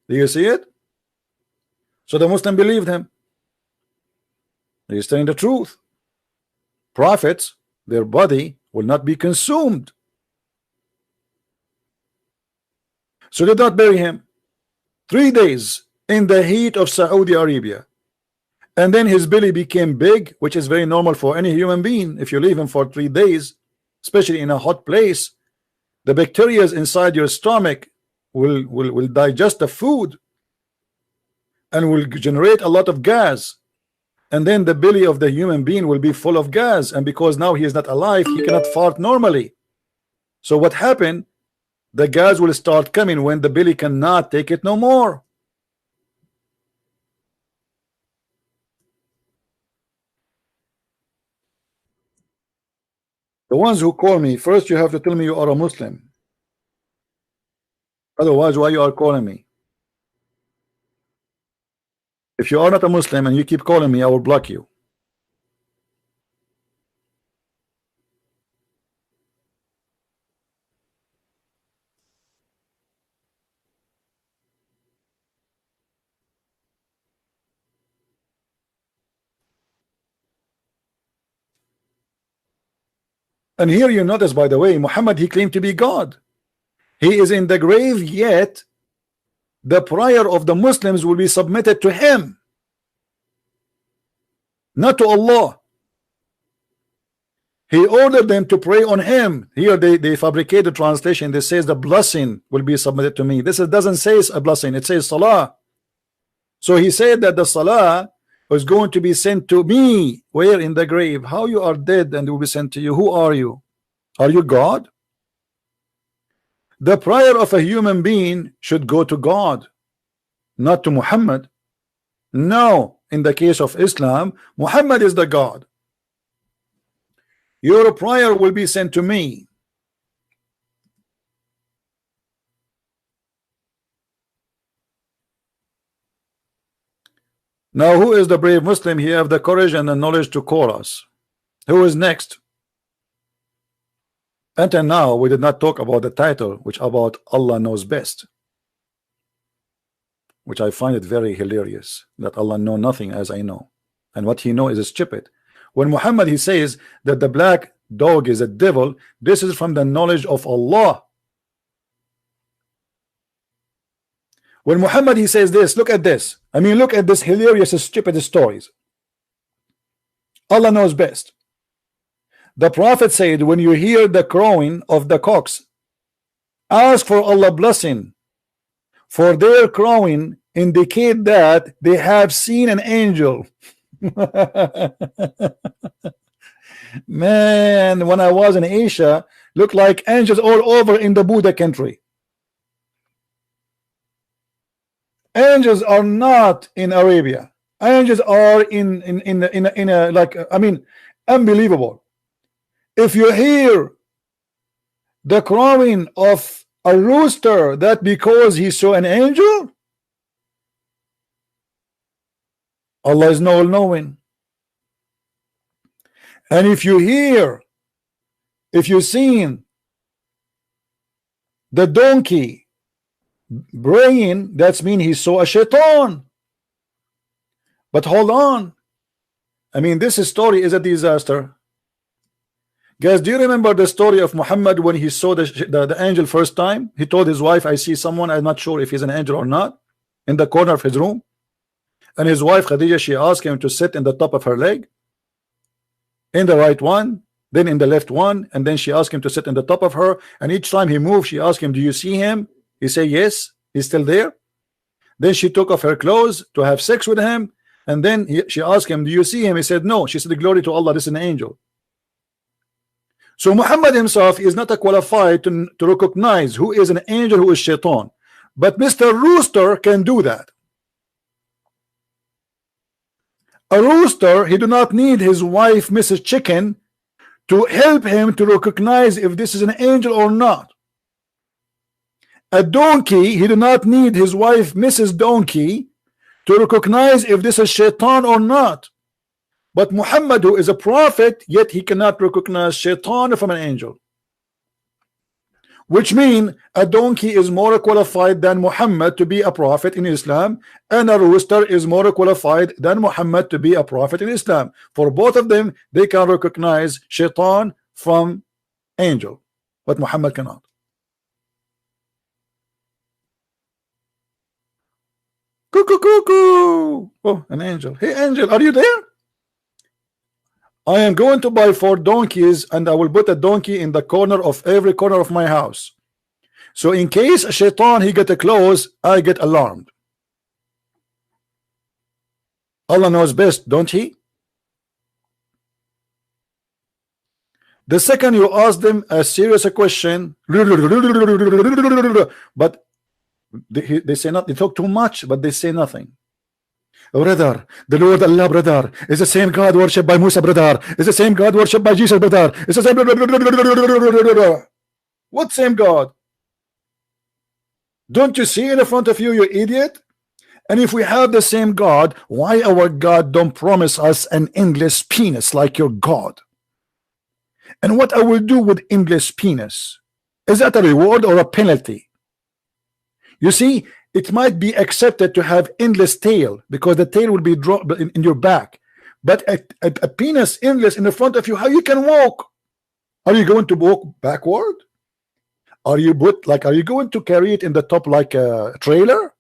Do you see it? So the Muslim believed him. He's telling the truth. Prophets, their body will not be consumed. So they did not bury him. 3 days in the heat of Saudi Arabia. And then his belly became big, which is very normal for any human being. If you leave him for 3 days, especially in a hot place, the bacteria inside your stomach will digest the food and will generate a lot of gas. And then the belly of the human being will be full of gas, and because now he is not alive, he cannot fart normally. So what happened? The gas will start coming when the belly cannot take it no more. The ones who call me, first you have to tell me you are a Muslim. Otherwise, why you are calling me? If you are not a Muslim and you keep calling me, I will block you. And here you notice, by the way, Muhammad, he claimed to be God. He is in the grave, yet the prayer of the Muslims will be submitted to him, not to Allah. He ordered them to pray on him. Here they fabricate the translation. They says the blessing will be submitted to me. This doesn't say a blessing, it says salah. So he said that the salah was going to be sent to me. Where? In the grave. How? You are dead and it will be sent to you. Who are you? Are you God? The prayer of a human being should go to God, not to Muhammad. No, in the case of Islam, Muhammad is the God. Your prayer will be sent to me. Now, who is the brave Muslim? He have the courage and the knowledge to call us. Who is next? Until now, we did not talk about the title, which about Allah knows best, which I find it very hilarious that Allah know nothing as I know, and what he know is stupid. When Muhammad he says that the black dog is a devil, this is from the knowledge of Allah. When Muhammad he says this, look at this. I mean, look at this hilarious, stupid stories. Allah knows best. The Prophet said, when you hear the crowing of the cocks, ask for Allah blessing, for their crowing indicate that they have seen an angel. Man, when I was in Asia, looked like angels all over in the Buddha country. Angels are not in Arabia. Angels are in a like, I mean, unbelievable. If you hear the crowing of a rooster, that because he saw an angel, Allah is all-knowing. And if you seen the donkey braying, that's mean he saw a shaitan. But hold on, I mean, this story is a disaster. Guys, do you remember the story of Muhammad when he saw the angel first time? He told his wife, I see someone, I'm not sure if he's an angel or not, in the corner of his room. And his wife Khadija, she asked him to sit in the top of her leg, in the right one, then in the left one, and then she asked him to sit in the top of her, and each time he moved, she asked him, do you see him? He said yes, he's still there. Then she took off her clothes to have sex with him, and then she asked him, do you see him? He said no. She said, glory to Allah, this is an angel. So Muhammad himself is not qualified to recognize who is an angel, who is shaitan, but Mr. Rooster can do that. A rooster, he do not need his wife Mrs. Chicken to help him to recognize if this is an angel or not. A donkey, he do not need his wife Mrs. Donkey to recognize if this is shaitan or not. But Muhammad, who is a prophet, yet he cannot recognize shaitan from an angel, which means a donkey is more qualified than Muhammad to be a prophet in Islam, and a rooster is more qualified than Muhammad to be a prophet in Islam. For both of them, they can recognize shaitan from angel, but Muhammad cannot. Cuckoo, cuckoo. Oh, an angel. Hey, angel, are you there? I am going to buy 4 donkeys, and I will put a donkey in the corner of every corner of my house. So in case a shaitan he get close, I get alarmed. Allah knows best, don't he? The second you ask them a serious question, but they say not. They talk too much, but they say nothing. Brother, the Lord Allah, brother, is the same God worshipped by Musa, brother. Is the same God worshipped by Jesus, brother. It's the same. What same God? Don't you see in front of you, you idiot? And if we have the same God, why our God don't promise us an endless penis like your God? And what I will do with endless penis? Is that a reward or a penalty? You see, it might be accepted to have endless tail because the tail will be dropped in your back, but a penis endless in the front of you, how you can walk? Are you going to walk backward? Are you going to carry it in the top like a trailer?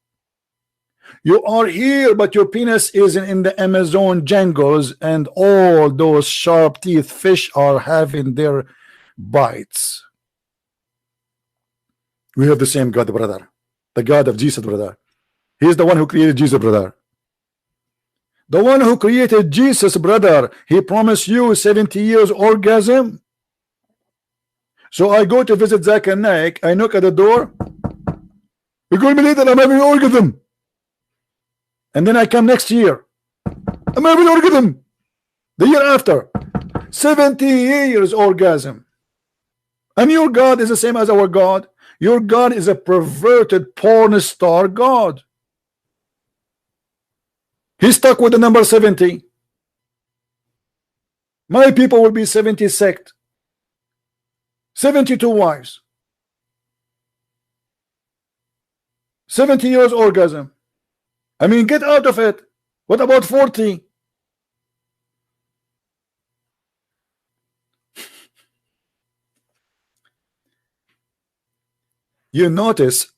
You are here, but your penis is in the Amazon jungles, and all those sharp teeth fish are having their bites. We have the same God, brother. The God of Jesus, brother. He's the one who created Jesus, brother. The one who created Jesus, brother. He promised you 70 years orgasm. So I go to visit Zach and Naik. I knock at the door. You're going to believe that I'm having an orgasm. And then I come next year. I'm having an orgasm. The year after. 70 years orgasm. And your God is the same as our God. Your God is a perverted porn star God. He's stuck with the number 70. My people will be 70 sect. 72 wives. 70 years orgasm. I mean, get out of it. What about 40? You notice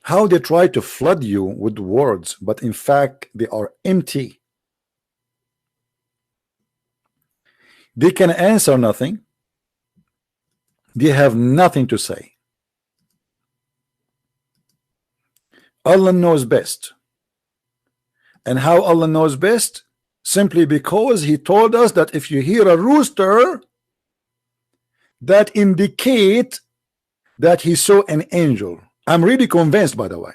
how they try to flood you with words, but in fact they are empty. They can answer nothing. They have nothing to say. Allah knows best. And how Allah knows best? Simply because He told us that if you hear a rooster, that indicate that he saw an angel. I'm really convinced, by the way.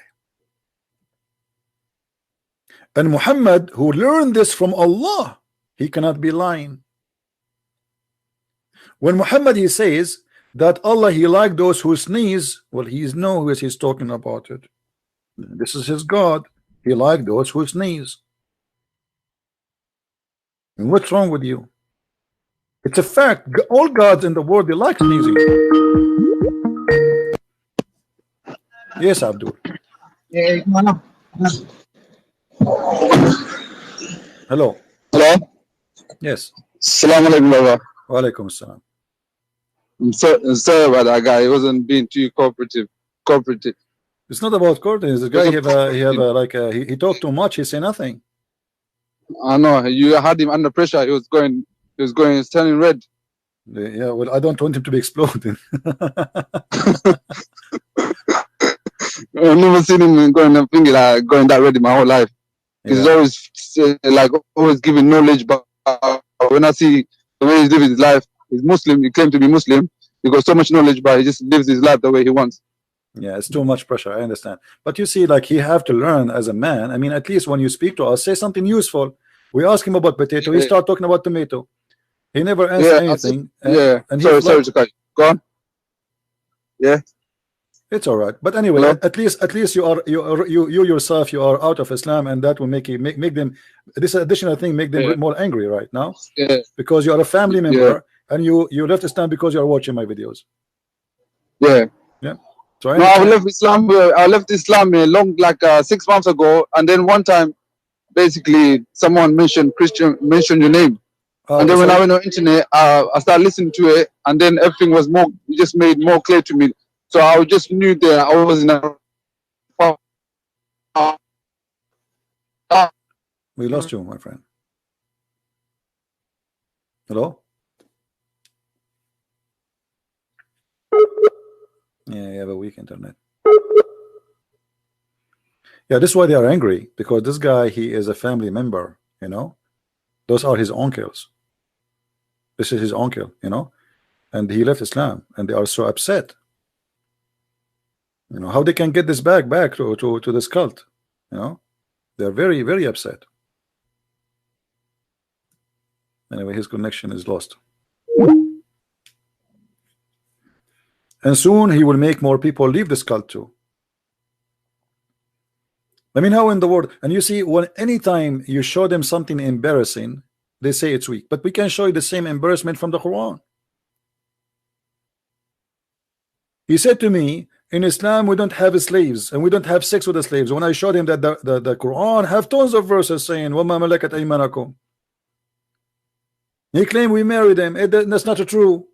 And Muhammad, who learned this from Allah, he cannot be lying. When Muhammad, he says that Allah, he liked those who sneeze, well, he knows he's talking about it. This is his God. He liked those who sneeze. And what's wrong with you? It's a fact. All gods in the world, they like sneezing. Yes, Abdul. Hello. Hello. Yes. Assalamu alaikum, brother. Wa alaikum assalam. I'm sorry about that guy. He wasn't being too cooperative. It's not about courting. The guy he talked too much. He say nothing. I know. You had him under pressure. He was turning red. Yeah, well, I don't want him to be exploding. I've never seen him going that red in my whole life. Yeah. He's always giving knowledge, but when I see the way he's living his life, he's Muslim. He claimed to be Muslim. He got so much knowledge, but he just lives his life the way he wants. Yeah, it's too much pressure. I understand, but you see, like, he have to learn as a man. I mean, at least when you speak to us, say something useful. We ask him about potato. He start talking about tomato. He never answer anything. And sorry to cut you. Go on. Yeah. It's all right, but anyway, at least you yourself, you are out of Islam, and that will make them, this additional thing, make them more angry right now. Yeah. Because you are a family member, and you left Islam because you are watching my videos. Yeah. Yeah. So I left Islam. I left Islam long, 6 months ago, and then one time, basically, someone mentioned your name. And then when I went on internet, I started listening to it, and then everything was just made more clear to me. So I just knew that I was in a. We lost you, my friend. Hello? Yeah, you have a weak internet. Yeah, this is why they are angry, because this guy, he is a family member, you know. Those are his uncles. This is his uncle, you know, and he left Islam, and they are so upset. You know how they can get this back to this cult. You know, they're very, very upset. Anyway, his connection is lost, and soon he will make more people leave this cult too. I mean, how in the world? And you see, when anytime you show them something embarrassing, they say it's weak. But we can show you the same embarrassment from the Quran. He said to me, in Islam we don't have slaves, and we don't have sex with the slaves. When I showed him that the Quran have tons of verses saying وَمَا مَلَكَتْ أَيْمَانَكُمْ, He claimed we married them. That's not true.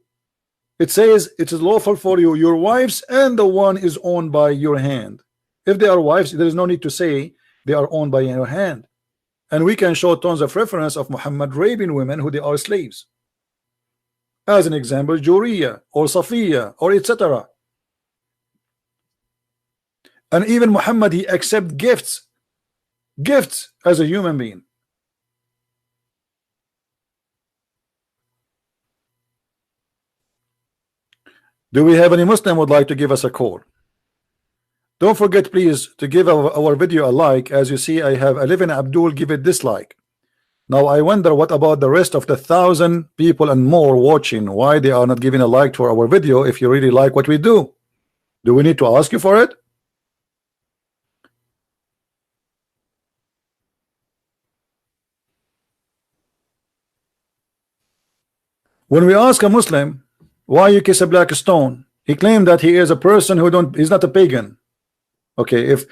It says it is lawful for you, your wives, and the one is owned by your hand. If they are wives, there is no need to say they are owned by your hand. And we can show tons of reference of Muhammad raping women who they are slaves. As an example, Juriya or Safiya or etc. And even Muhammad, he accept gifts as a human being. Do we have any Muslim would like to give us a call? Don't forget please to give our video a like. As you see, I have 11 Abdul give it dislike. Now I wonder what about the rest of the 1,000 people and more watching, why they are not giving a like to our video if you really like what we do. Do we need to ask you for it? When we ask a Muslim why you kiss a black stone, he claimed that he is a person who he's not a pagan. Okay, if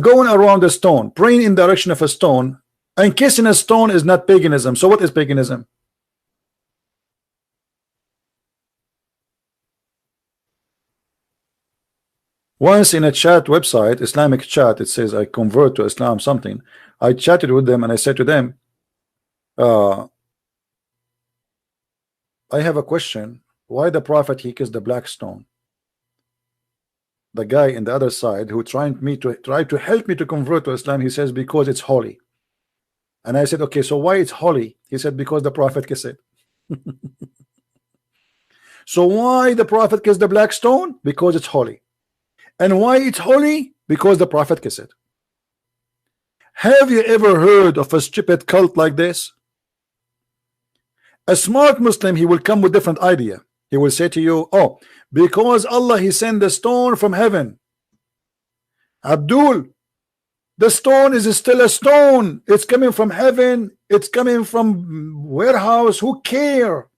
going around a stone, praying in the direction of a stone and kissing a stone is not paganism, so what is paganism? Once in a chat website, Islamic chat, it says I convert to Islam something. I chatted with them and I said to them, I have a question. Why the prophet he kissed the black stone? The guy in the other side who tried to help me to convert to Islam, he says because it's holy. And I said, okay, so why it's holy? He said because the prophet kissed it. So why the prophet kissed the black stone? Because it's holy. And why it's holy? Because the prophet kissed it. Have you ever heard of a stupid cult like this? A smart Muslim, he will come with different idea. He will say to you, oh, because Allah he sent the stone from heaven. Abdul, the stone is still a stone. It's coming from heaven. It's coming from warehouse. Who care?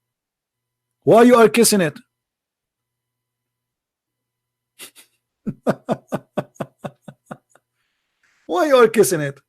Why you are kissing it? Why you are kissing it?